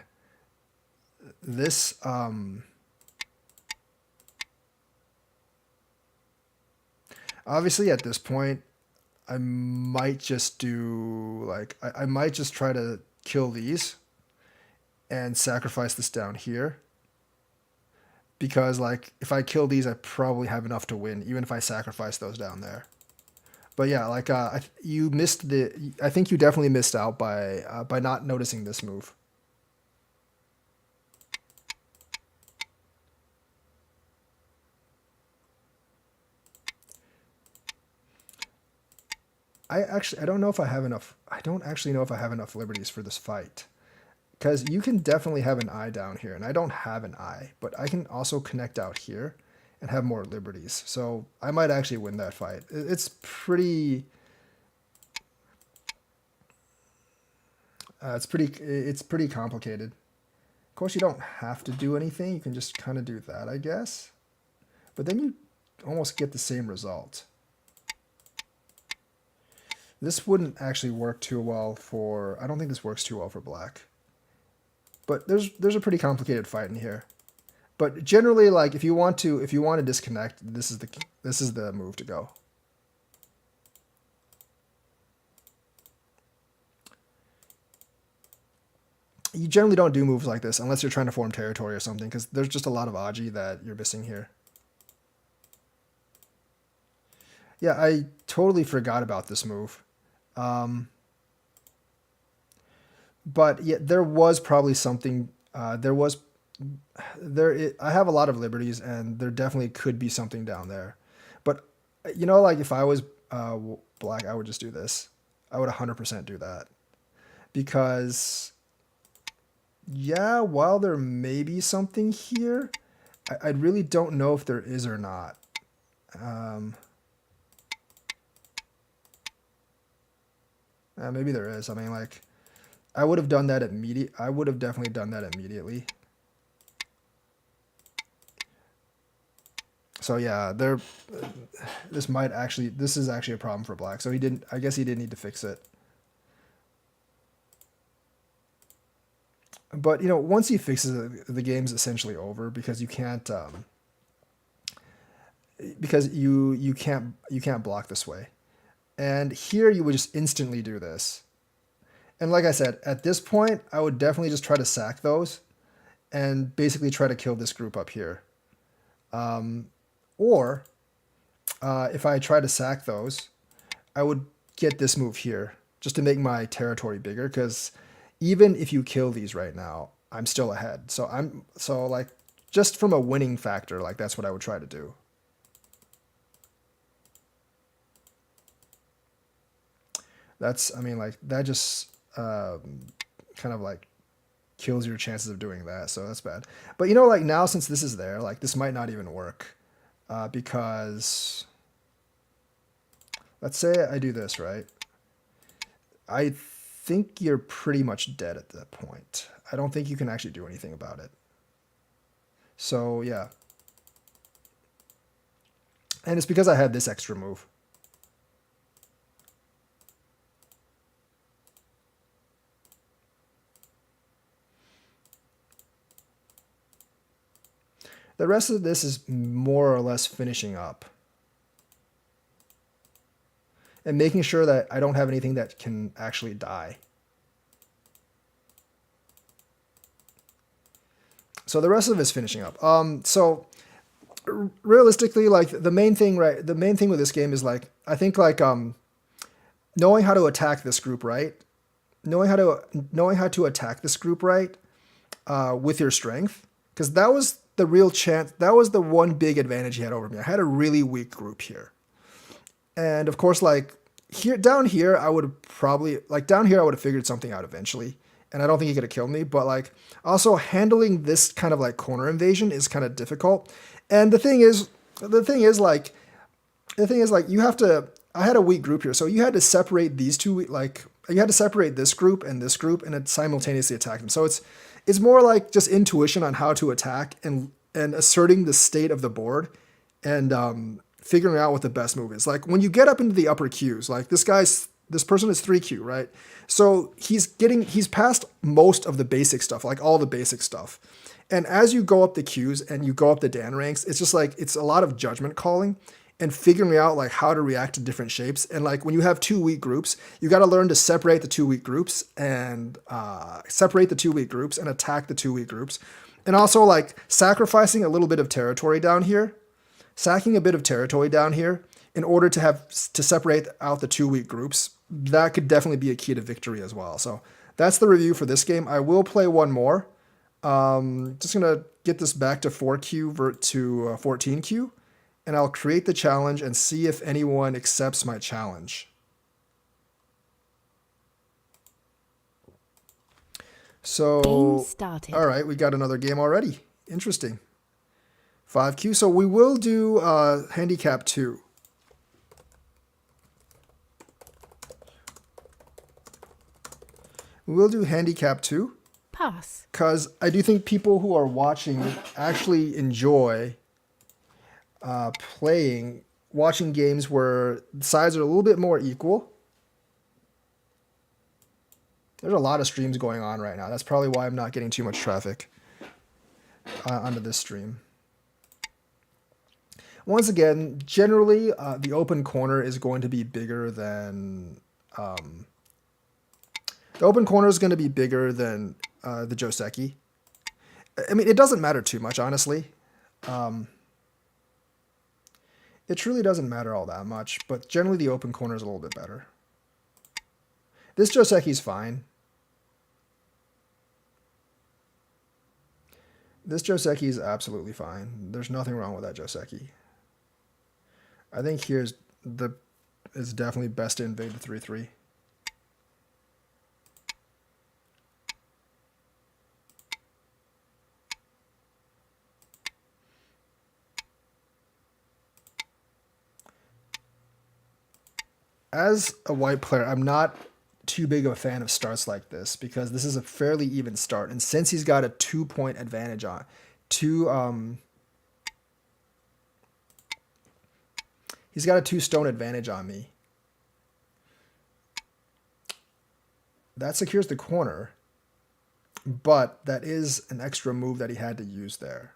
this, obviously at this point, I might just do, like, I might just try to kill these and sacrifice this down here. Because, like, if I kill these, I probably have enough to win, even if I sacrifice those down there. But yeah, like, you missed I think you definitely missed out by not noticing this move. I don't know if I have enough. I don't actually know if I have enough liberties for this fight. Because you can definitely have an eye down here, and I don't have an eye, but I can also connect out here and have more liberties. So I might actually win that fight. It's pretty. It's pretty complicated. Of course, you don't have to do anything. You can just kind of do that, I guess. But then you almost get the same result. This wouldn't actually work too well for. I don't think this works too well for black. But there's a pretty complicated fight in here. But generally, like if you want to disconnect, this is the move to go. You generally don't do moves like this unless you're trying to form territory or something, because there's just a lot of Aji that you're missing here. Yeah, I totally forgot about this move. But yeah, there was probably something There was I have a lot of liberties, and there definitely could be something down there. But you know, like if I was black, I would just do this. I would 100% do that because yeah, while there may be something here, I really don't know if there is or not. Um, Maybe there is. I mean, like I would have done that immediate. I would have definitely done that immediately. So yeah, there. This is actually a problem for black. So he didn't. I guess he didn't need to fix it. But you know, once he fixes it, the game's essentially over because you can't. Because you can't block this way. And here you would just instantly do this. And like I said, at this point, I would definitely just try to sack those and basically try to kill this group up here. Or if I try to sack those, I would get this move here just to make my territory bigger. Because even if you kill these right now, I'm still ahead. So like just from a winning factor, like that's what I would try to do. That's I mean like that just kind of like kills your chances of doing that. So that's bad. But you know, like now since this is there, like this might not even work because let's say I do this, right? I think you're pretty much dead at that point. I don't think you can actually do anything about it. So yeah. And it's because I had this extra move. The rest of this is more or less finishing up. And making sure that I don't have anything that can actually die. So the rest of it is finishing up. So realistically, like the main thing, right? The main thing with this game is like I think like knowing how to attack this group, right? Knowing how to attack this group, right? With your strength, because that was the real chance. That was the one big advantage he had over me. I had a really weak group here, and of course, like down here, I would have probably like down here, I would have figured something out eventually, and I don't think he could have killed me. But like also handling this kind of like corner invasion is kind of difficult. And the thing is like you have to. I had a weak group here, so you had to separate these two. Like you had to separate this group and this group, and it simultaneously attack them. So it's more like just intuition on how to attack and asserting the state of the board and figuring out what the best move is. Like when you get up into the upper queues, like this person is 3Q, right? So he's past most of the basic stuff, like all the basic stuff. And as you go up the queues and you go up the Dan ranks, it's just like it's a lot of judgment calling and figuring out like how to react to different shapes. And like when you have two weak groups, you got to learn to separate the two weak groups and attack the two weak groups. And also like sacrificing a little bit of territory down here, sacking a bit of territory down here in order to separate out the two weak groups. That could definitely be a key to victory as well. So that's the review for this game. I will play one more. Just gonna get this back to 4Q to 14Q, and I'll create the challenge and see if anyone accepts my challenge. So, Game started. all right, we got another game already. Interesting. 5Q. So we will do handicap 2. We will do handicap 2. Pass. Because I do think people who are watching actually enjoy watching games where the sides are a little bit more equal. There's a lot of streams going on right now. That's probably why I'm not getting too much traffic onto this stream. Once again, generally, the open corner is going to be bigger than... the open corner is going to be bigger than the Joseki. I mean, it doesn't matter too much, honestly. It truly doesn't matter all that much, but generally the open corner is a little bit better. This Joseki's fine. This Joseki is absolutely fine. There's nothing wrong with that Joseki. I think here's the it's definitely best to invade the 3-3. As a white player, I'm not too big of a fan of starts like this because this is a fairly even start, and since he's got a 2-point advantage on two he's got a 2 stone advantage on me. That secures the corner, but that is an extra move that he had to use there.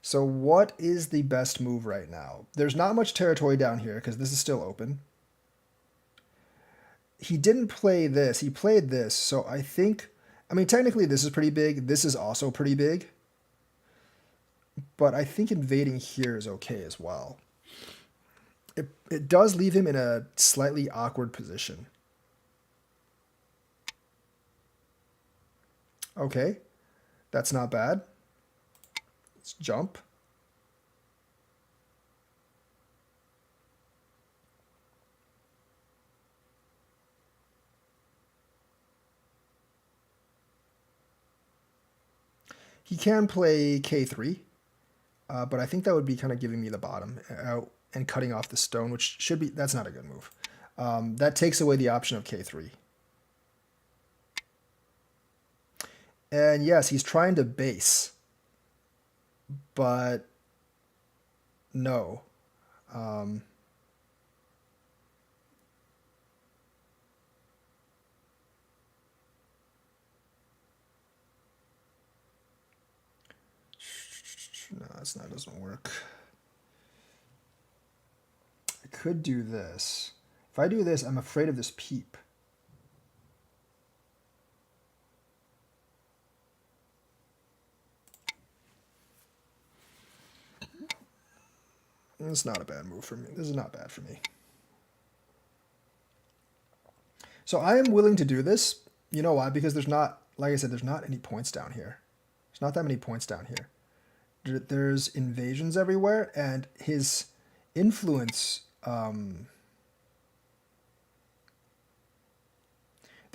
So what is the best move right now? There's not much territory down here because this is still open. He didn't play this. He played this. So I think, I mean, technically this is pretty big. This is also pretty big. But I think invading here is okay as well. It does leave him in a slightly awkward position. Okay, that's not bad. Let's jump. He can play K3, but I think that would be kind of giving me the bottom and cutting off the stone, which should be, that's not a good move. That takes away the option of K3. And yes, he's trying to base, but no. Um, no, that doesn't work. I could do this. If I do this, I'm afraid of this peep. It's not a bad move for me. This is not bad for me. So I am willing to do this. You know why? Because there's not, like I said, there's not any points down here. There's not that many points down here. There's invasions everywhere, and his influence, the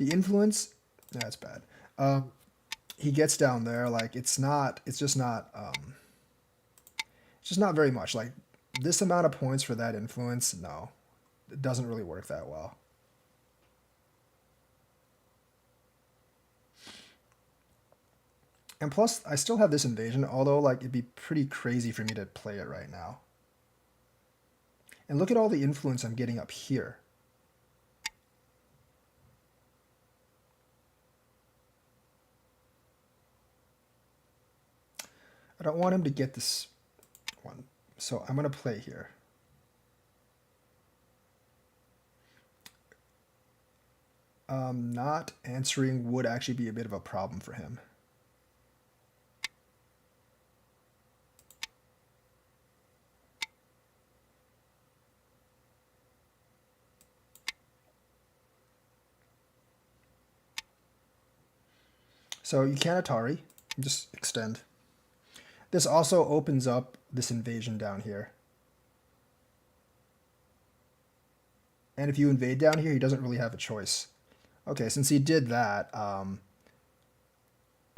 influence, that's bad. He gets down there, like it's just not very much. Like this amount of points for that influence, no, it doesn't really work that well. And plus, I still have this invasion, although like it'd be pretty crazy for me to play it right now. And look at all the influence I'm getting up here. I don't want him to get this one, so I'm going to play here. Not answering would actually be a bit of a problem for him. So you can Atari, just extend. This also opens up this invasion down here. And if you invade down here, he doesn't really have a choice. Okay, since he did that, I'm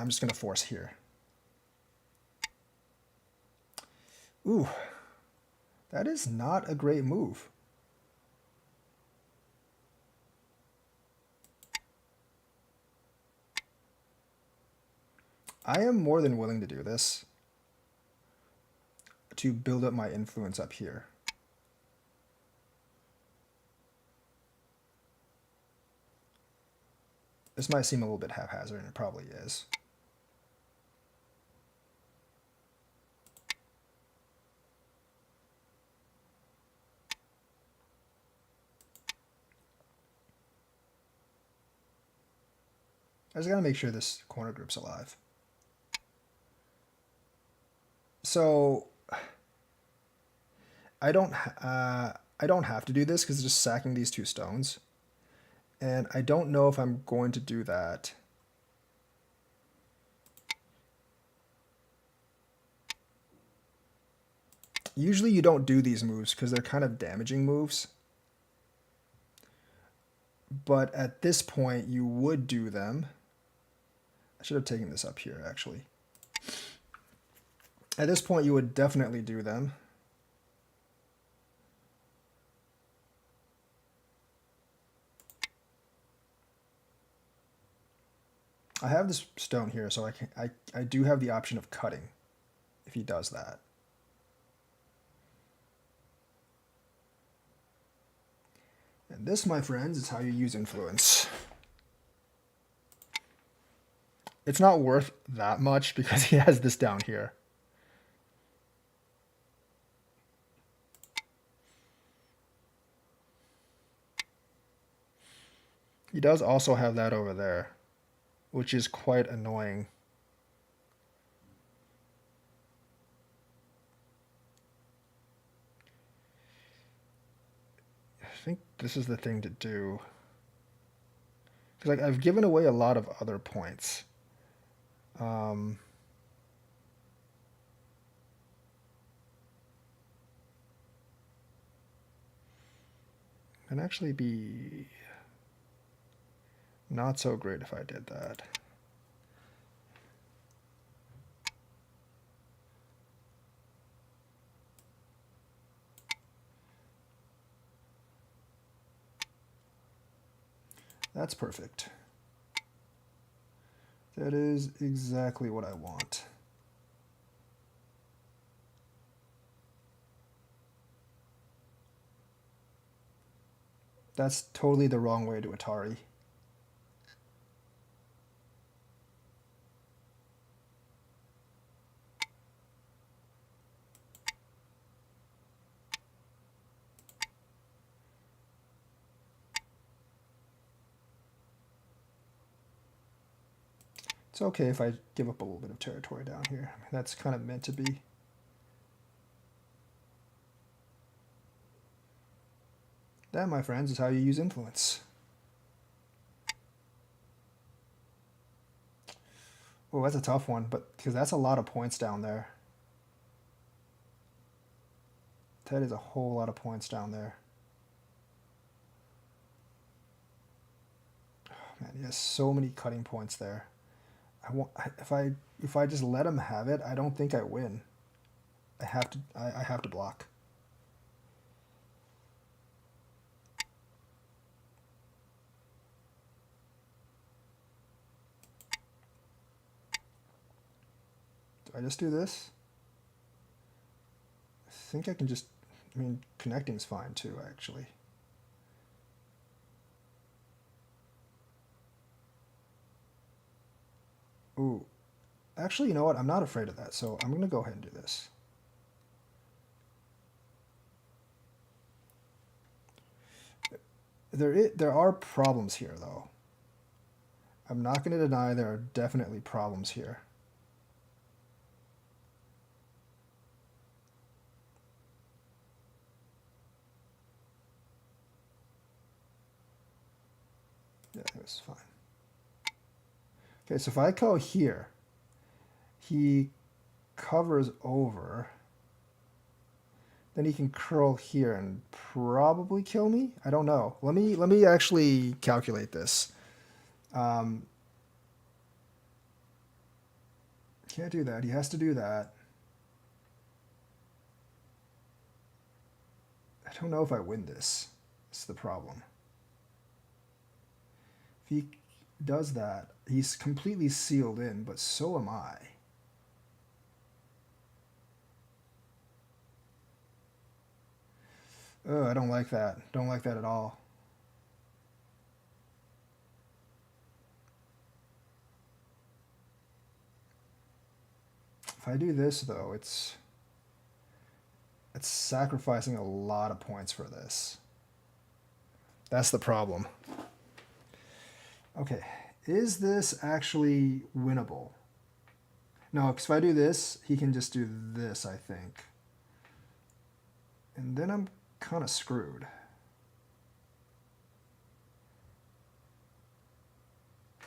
just going to force here. Ooh, that is not a great move. I am more than willing to do this to build up my influence up here. This might seem a little bit haphazard, and it probably is. I just gotta make sure this corner group's alive. So I don't have to do this because it's just sacking these 2 stones, and I don't know if I'm going to do that. Usually you don't do these moves because they're kind of damaging moves. But at this point, you would do them. I should have taken this up here, actually. At this point, you would definitely do them. I have this stone here, so I do have the option of cutting if he does that. And this, my friends, is how you use influence. It's not worth that much because he has this down here. He does also have that over there, which is quite annoying. I think this is the thing to do. Because like I've given away a lot of other points. Can actually be not so great if I did that. That's perfect. That is exactly what I want. That's totally the wrong way to Atari. It's okay if I give up a little bit of territory down here. That's kind of meant to be. That, my friends, is how you use influence. Oh, that's a tough one, but because that's a lot of points down there. That is a whole lot of points down there. Oh, man, he has so many cutting points there. If I just let him have it, I don't think I win. I have to block. Do I just do this? I think I can just, I mean, connecting's fine too, actually. Ooh. Actually, you know what? I'm not afraid of that, so I'm going to go ahead and do this. There are problems here, though. I'm not going to deny there are definitely problems here. Yeah, it was fine. Okay, so if I go here, he covers over. Then he can curl here and probably kill me. I don't know. Let me actually calculate this. Can't do that. He has to do that. I don't know if I win this. That's the problem. If he does that, he's completely sealed in, but so am I. Oh, I don't like that. Don't like that at all. If I do this, though, it's sacrificing a lot of points for this. That's the problem. Okay, is this actually winnable? No, because if I do this, he can just do this, I think. And then I'm kind of screwed.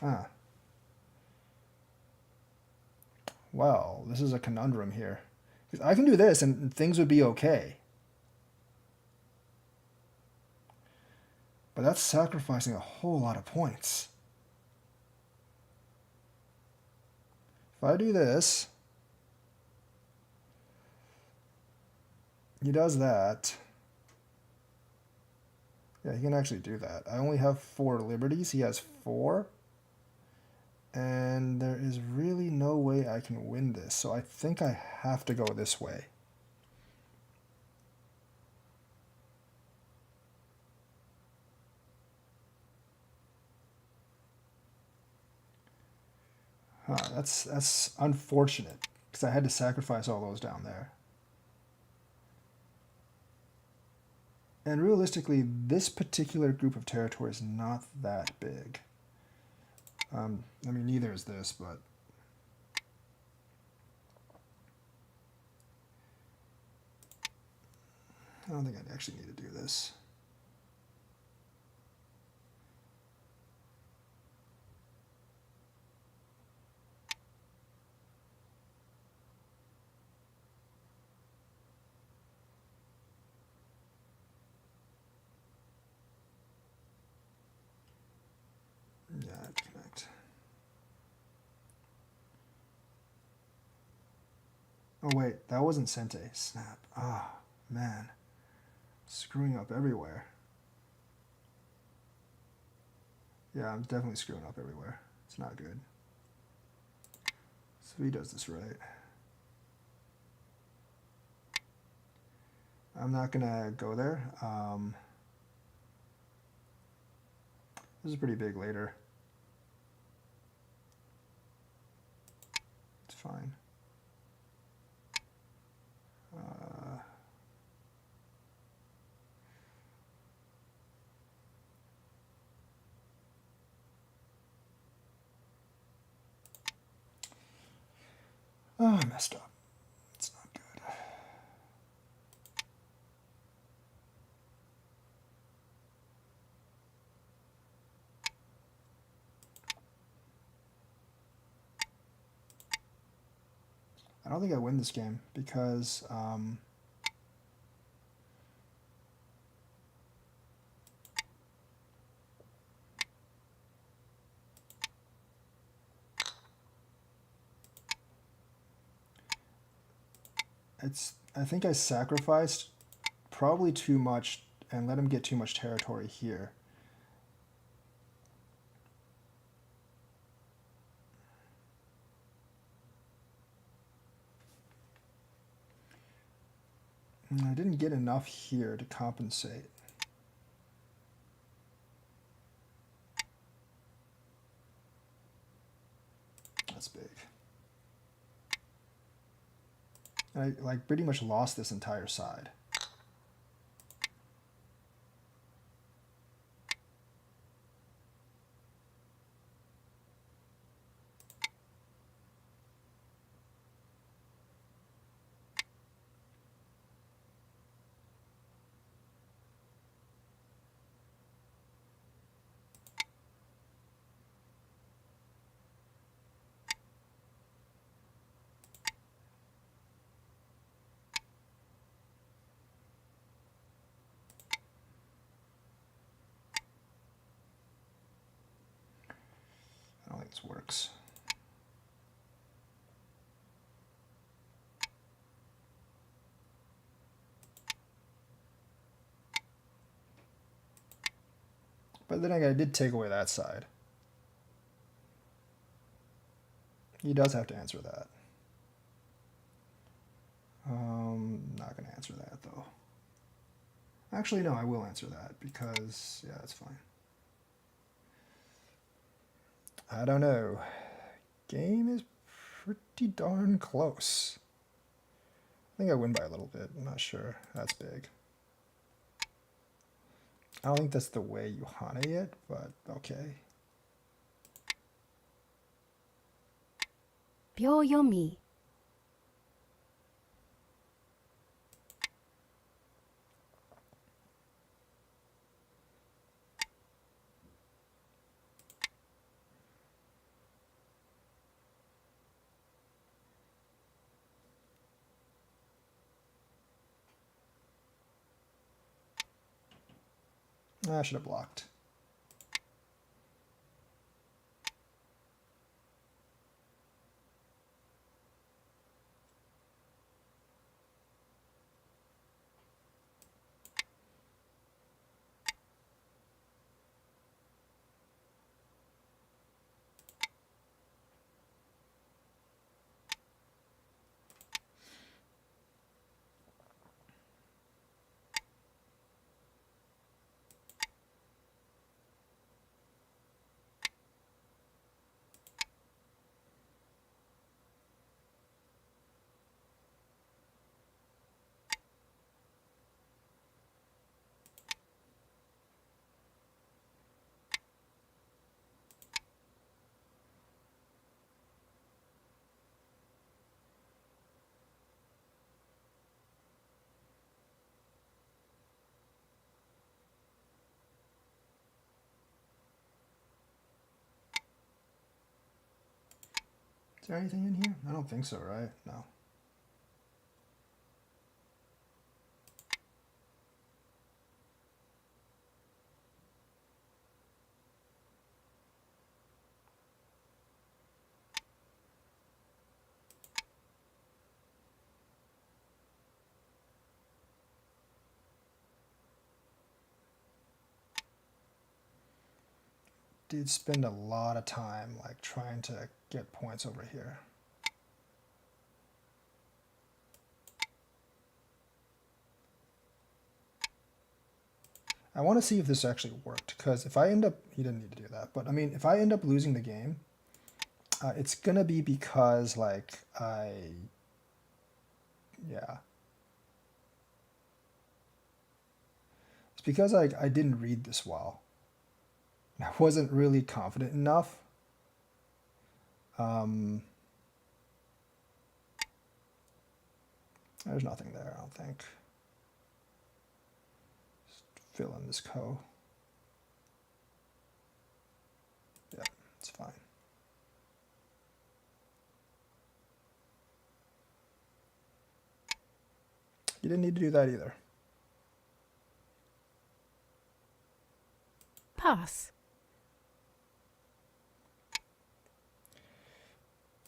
Ah. Well, this is a conundrum here. Because I can do this and things would be okay. But that's sacrificing a whole lot of points. If I do this, he does that. Yeah, he can actually do that. I only have 4 liberties. He has 4. And there is really no way I can win this. So I think I have to go this way. That's unfortunate because I had to sacrifice all those down there. And realistically, this particular group of territory is not that big. I mean, neither is this, but I don't think I actually need to do this. Yeah, I'd connect. Oh wait, that wasn't Sente. Snap. Ah, man. Screwing up everywhere. Yeah, I'm definitely screwing up everywhere. It's not good. So he does this right. I'm not gonna go there. This is pretty big later. It's fine. Oh, I messed up. It's not good. I don't think I win this game because I think I sacrificed probably too much and let him get too much territory here. I didn't get enough here to compensate. That's big. And I like pretty much lost this entire side. I don't think this works. But then again, I did take away that side. He does have to answer that. Not going to answer that though. Actually, no, I will answer that because, yeah, that's fine. I don't know. Game is pretty darn close. I think I win by a little bit. I'm not sure. That's big. I don't think that's the way you hana it, but okay. 秒読み I should have blocked. Is there anything in here? I don't think so, right? No. Did spend a lot of time like trying to get points over here. I want to see if this actually worked, because if I end up, he didn't need to do that, but I mean, if I end up losing the game, it's gonna be because like yeah. It's because I didn't read this well. I wasn't really confident enough. There's nothing there, I don't think. Just fill in this co. Yeah, it's fine. You didn't need to do that either. Pass.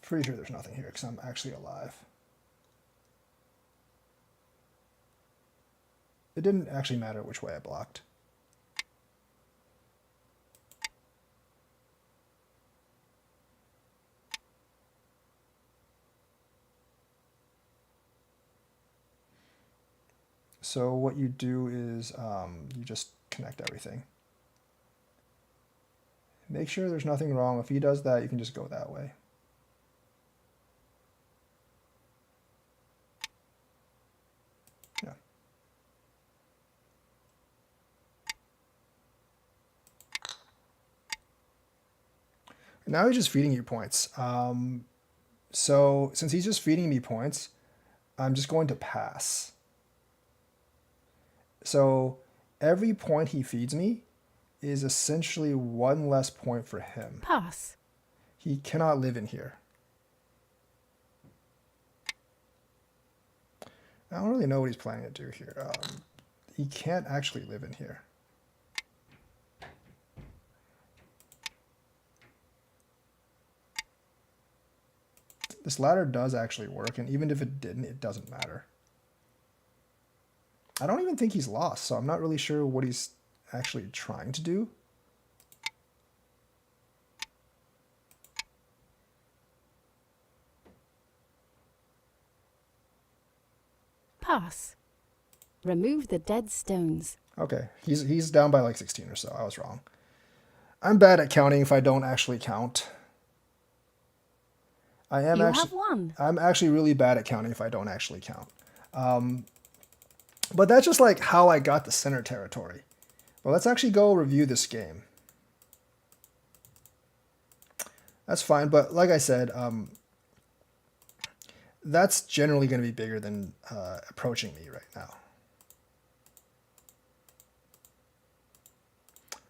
Pretty sure there's nothing here because I'm actually alive. It didn't actually matter which way I blocked. So what you do is you just connect everything. Make sure there's nothing wrong. If he does that, you can just go that way. Yeah. Now he's just feeding you points. So since he's just feeding me points, I'm just going to pass. So every point he feeds me is essentially one less point for him. Pass. He cannot live in here. I don't really know what he's planning to do here. He can't actually live in here. This ladder does actually work, and even if it didn't, it doesn't matter. I don't even think he's lost, so I'm not really sure what he's actually trying to do. Pass. Remove the dead stones. Okay, he's down by like 16 or so. I was wrong. I'm bad at counting if I don't actually count. I am You actually have won. I'm actually really bad at counting if I don't actually count. But that's just like how I got the center territory. Well, let's actually go review this game. That's fine, but like I said, that's generally going to be bigger than approaching me right now.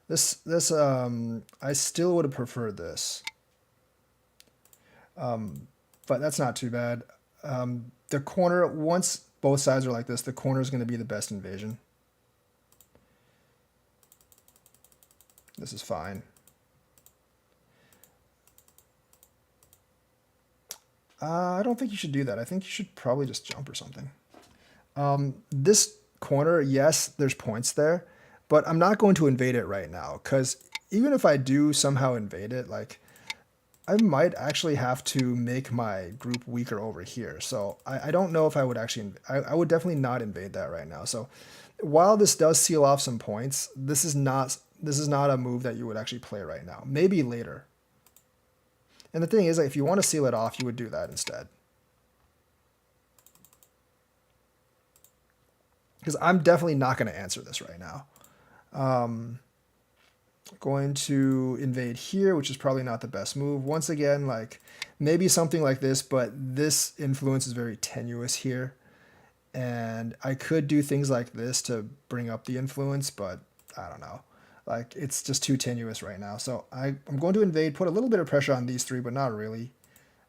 This I still would have preferred this, but that's not too bad. The corner, once both sides are like this, the corner is going to be the best invasion. This is fine. I don't think you should do that. I think you should probably just jump or something. This corner, yes, there's points there, but I'm not going to invade it right now because even if I do somehow invade it, like I might actually have to make my group weaker over here. So I don't know if I would actually, I would definitely not invade that right now. So while this does seal off some points, this is not a move that you would actually play right now. Maybe later. And the thing is, like, if you want to seal it off, you would do that instead. Because I'm definitely not going to answer this right now. Going to invade here, which is probably not the best move. Once again, like maybe something like this, but this influence is very tenuous here. And I could do things like this to bring up the influence, but I don't know. Like it's just too tenuous right now. So I'm going to invade, put a little bit of pressure on these three, but not really.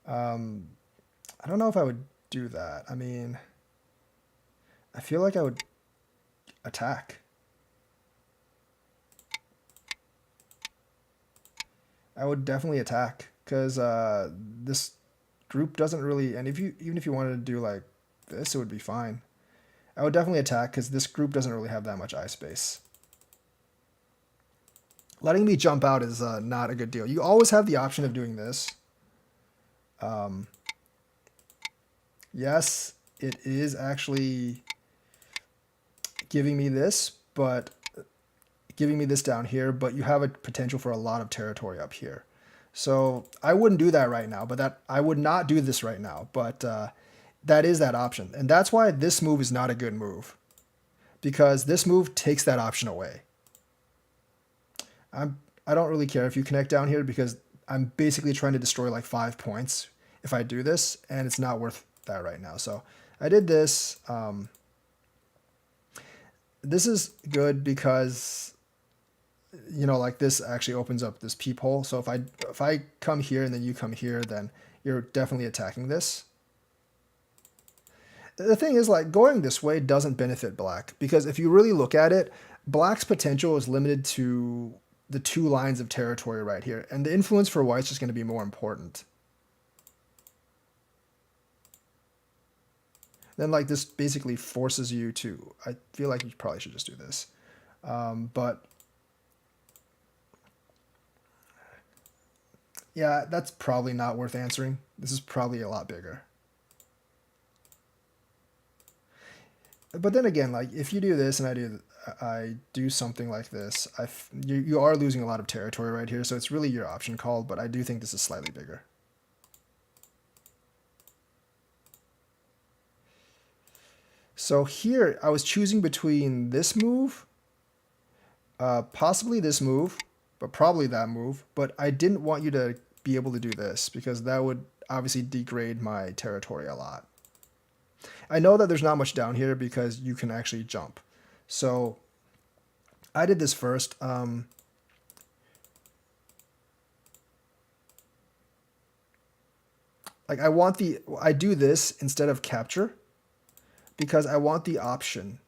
I don't know if I would do that. I mean, I feel like I would attack. I would definitely attack because this group doesn't really. And if you even if you wanted to do like this, it would be fine. I would definitely attack because this group doesn't really have that much eye space. Letting me jump out is not a good deal. You always have the option of doing this. Yes, it is actually giving me this, but giving me this down here, but you have a potential for a lot of territory up here. So I wouldn't do that right now, but that I would not do this right now, but that is that option. And that's why this move is not a good move because this move takes that option away. I don't really care if you connect down here because I'm basically trying to destroy like 5 points if I do this, and it's not worth that right now. So I did this. This is good because like this actually opens up this peephole. So if I come here and then you come here, then you're definitely attacking this. The thing is, like, going this way doesn't benefit black because if you really look at it, black's potential is limited to the 2 lines of territory right here, and the influence for white's just going to be more important. Then like this basically forces you to. I feel like you probably should just do this, but yeah, that's probably not worth answering. This is probably a lot bigger. But then again, like if you do this and I do something like this, you are losing a lot of territory right here, so it's really your option call, but I do think this is slightly bigger. So here I was choosing between this move, possibly this move, but probably that move, but I didn't want you to be able to do this because that would obviously degrade my territory a lot. I know that there's not much down here because you can actually jump. So I did this first. Like I do this instead of capture because I want the option.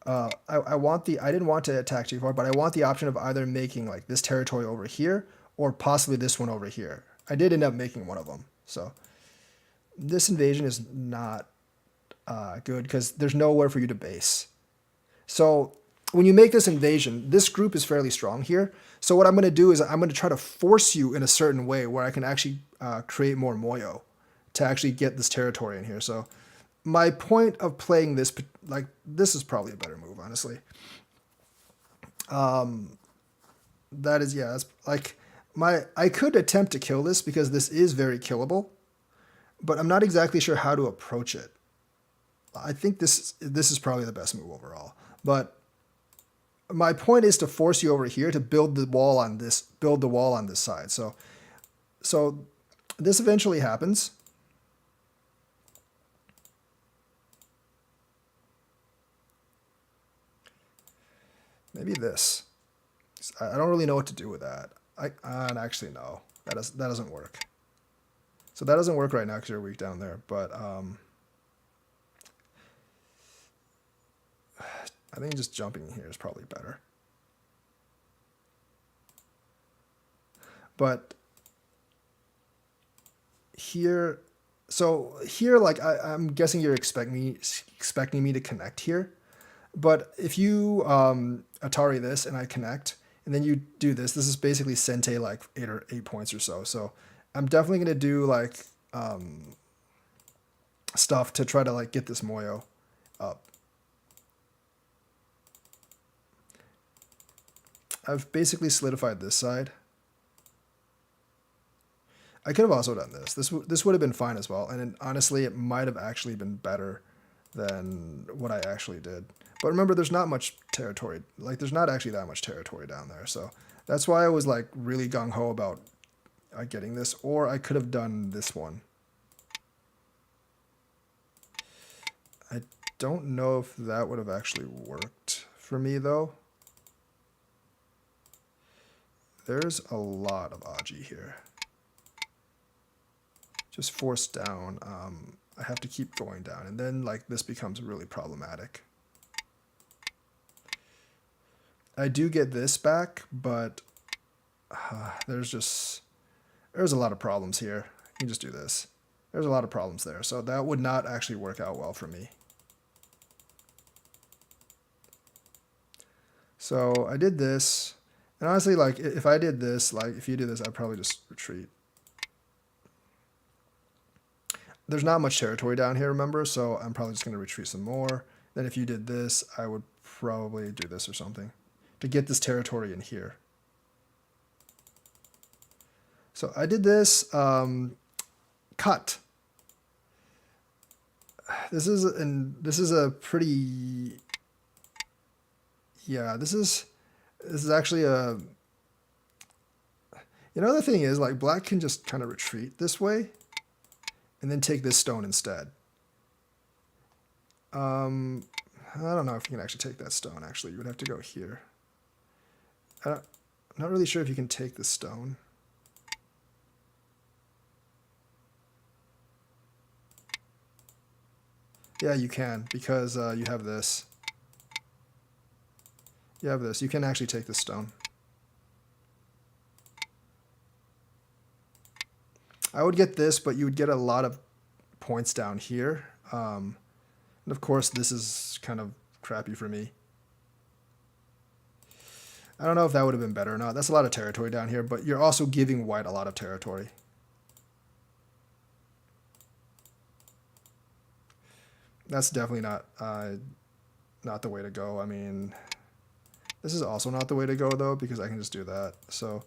I didn't want to attack too far, but I want the option of either making like this territory over here or possibly this one over here. I did end up making one of them. So this invasion is not good because there's nowhere for you to base. So when you make this invasion, this group is fairly strong here. So what I'm going to do is I'm going to try to force you in a certain way where I can actually create more moyo to actually get this territory in here. So my point of playing this, like this is probably a better move, honestly. That is, yeah, that's like I could attempt to kill this because this is very killable, but I'm not exactly sure how to approach it. I think this is probably the best move overall. But my point is to force you over here to build the wall on this side. So this eventually happens. Maybe this. I don't really know what to do with that. I actually no. That doesn't work. So that doesn't work right now because you're weak down there. But I think just jumping here is probably better. But here, so here, like I'm guessing you're expecting me to connect here. But if you Atari this and I connect, and then you do this, this is basically Sente like 8 points or so. So I'm definitely gonna do like stuff to try to like get this Moyo up. I've basically solidified this side. I could have also done this. This would have been fine as well. And honestly, it might have actually been better than what I actually did. But remember, there's not much territory. Like, there's not actually that much territory down there. So that's why I was like really gung-ho about getting this. Or I could have done this one. I don't know if that would have actually worked for me, though. There's a lot of Aji here. Just forced down. I have to keep going down. And then like this becomes really problematic. I do get this back, but there's a lot of problems here. You can just do this. There's a lot of problems there. So that would not actually work out well for me. So I did this. And honestly, like if I did this, like if you do this, I'd probably just retreat. There's not much territory down here, remember? So I'm probably just going to retreat some more. Then if you did this, I would probably do this or something to get this territory in here. So I did this, cut. This is a pretty, yeah, this is actually a, you know, the thing is like black can just kind of retreat this way and then take this stone instead. I don't know if you can actually take that stone, actually. You would have to go here. I'm not really sure if you can take this stone. Yeah, you can, because you have this. You have this. You can actually take this stone. I would get this, but you would get a lot of points down here. And of course, this is kind of crappy for me. I don't know if that would have been better or not. That's a lot of territory down here, but you're also giving white a lot of territory. That's definitely not the way to go. I mean, this is also not the way to go, though, because I can just do that. So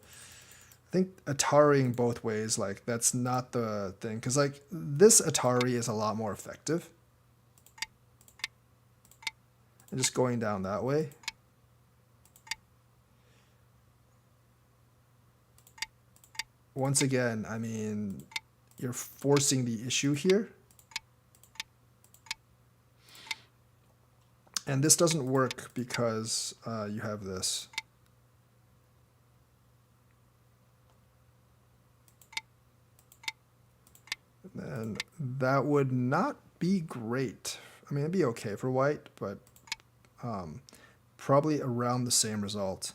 I think Atariing both ways, like, that's not the thing. Because, like, this Atari is a lot more effective. And just going down that way. Once again, I mean, you're forcing the issue here. And this doesn't work because you have this. And that would not be great. I mean, it'd be okay for white, but probably around the same result.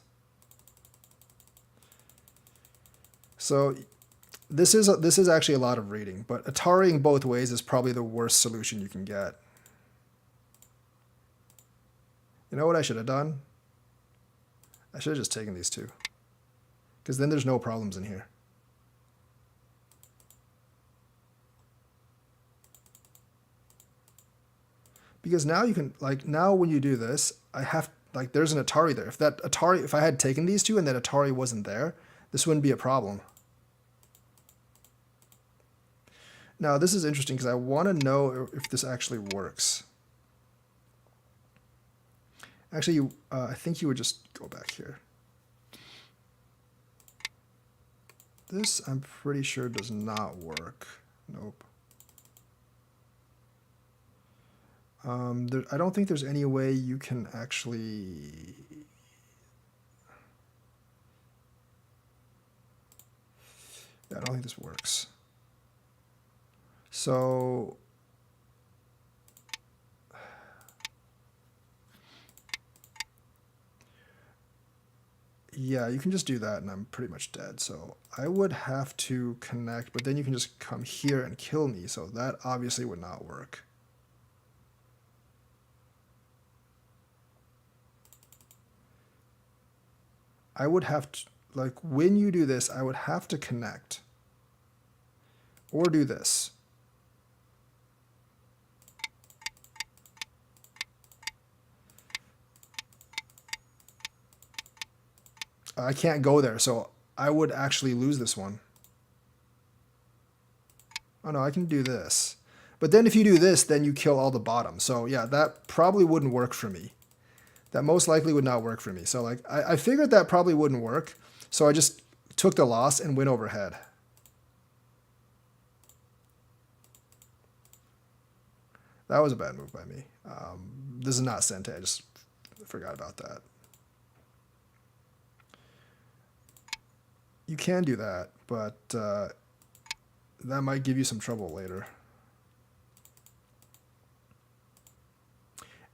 So this is actually a lot of reading, but Atariing both ways is probably the worst solution you can get. You know what I should have done? I should have just taken these two. Because then there's no problems in here. Because now you can, like, now when you do this, I have, like, there's an Atari there. If I had taken these two and that Atari wasn't there, this wouldn't be a problem. Now, this is interesting because I want to know if this actually works. Actually, I think you would just go back here. This, I'm pretty sure, does not work. Nope. I don't think there's any way you can actually... Yeah, I don't think this works. So... Yeah, you can just do that and I'm pretty much dead. So I would have to connect, but then you can just come here and kill me. So that obviously would not work. I would have to, like, when you do this, I would have to connect. Or do this. I can't go there, so I would actually lose this one. Oh no, I can do this. But then if you do this, then you kill all the bottom. So yeah, that probably wouldn't work for me. That most likely would not work for me. So like, I figured that probably wouldn't work. So I just took the loss and went overhead. That was a bad move by me. This is not Sente, I just forgot about that. You can do that, but that might give you some trouble later.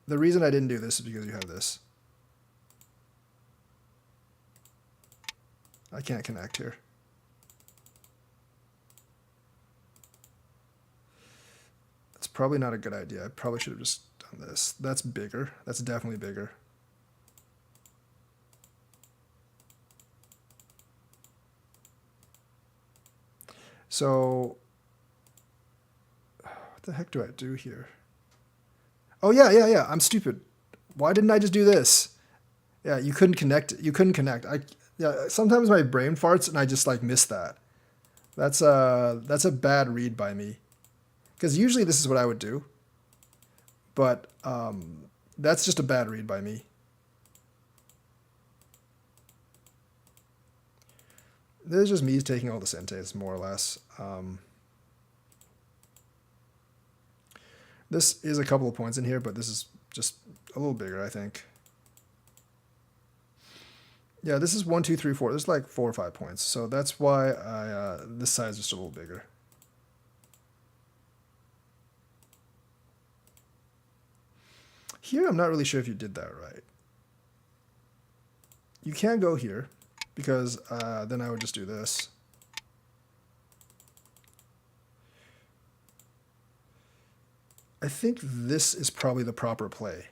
The reason I didn't do this is because you have this. I can't connect here. That's probably not a good idea. I probably should have just done this. That's bigger. That's definitely bigger. So, what the heck do I do here? Oh yeah. I'm stupid. Why didn't I just do this? Yeah, you couldn't connect. You couldn't connect. Yeah. Sometimes my brain farts and I just like miss that. That's a bad read by me. Because usually this is what I would do. But that's just a bad read by me. This is just me taking all the Sentes, more or less. This is a couple of points in here, but this is just a little bigger, I think. Yeah, this is 1, 2, 3, 4. There's like 4 or 5 points. So that's why this side is just a little bigger. Here, I'm not really sure if you did that right. You can go here, because then I would just do this. I think this is probably the proper play.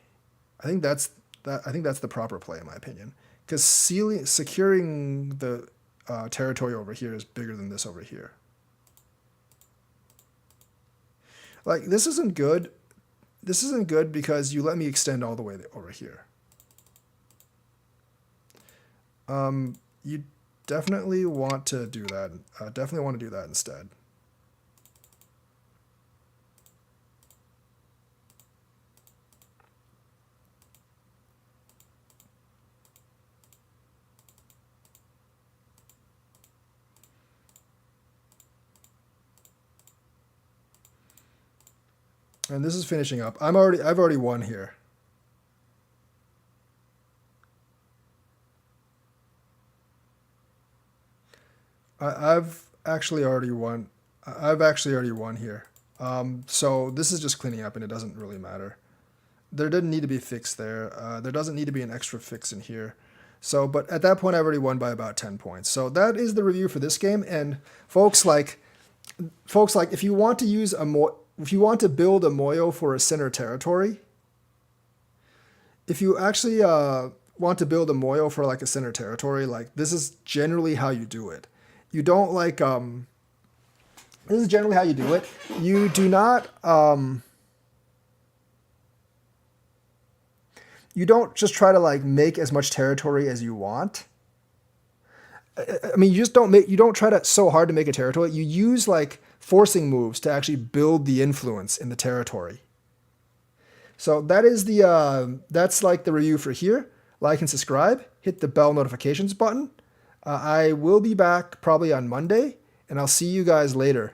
I think that's the proper play in my opinion, because securing the territory over here is bigger than this over here. Like, this isn't good. This isn't good because you let me extend all the way over here. You definitely want to do that. Definitely want to do that instead. And this is finishing up. I've already won here. I've actually already won. I've actually already won here. So this is just cleaning up, and it doesn't really matter. There didn't need to be a fix there. There doesn't need to be an extra fix in here. So, but at that point, I've already won by about 10 points. So that is the review for this game. And folks, if you want to use if you want to build a moyo for a center territory, if you actually want to build a moyo for like a center territory, like this is generally how you do it. You don't like this is generally how you do it. You do not you don't just try to like make as much territory as you want. I mean, you don't try to so hard to make a territory. You use like forcing moves to actually build the influence in the territory. So that is that's like the review for here. Like and subscribe, hit the bell notifications button. I will be back probably on Monday, and I'll see you guys later.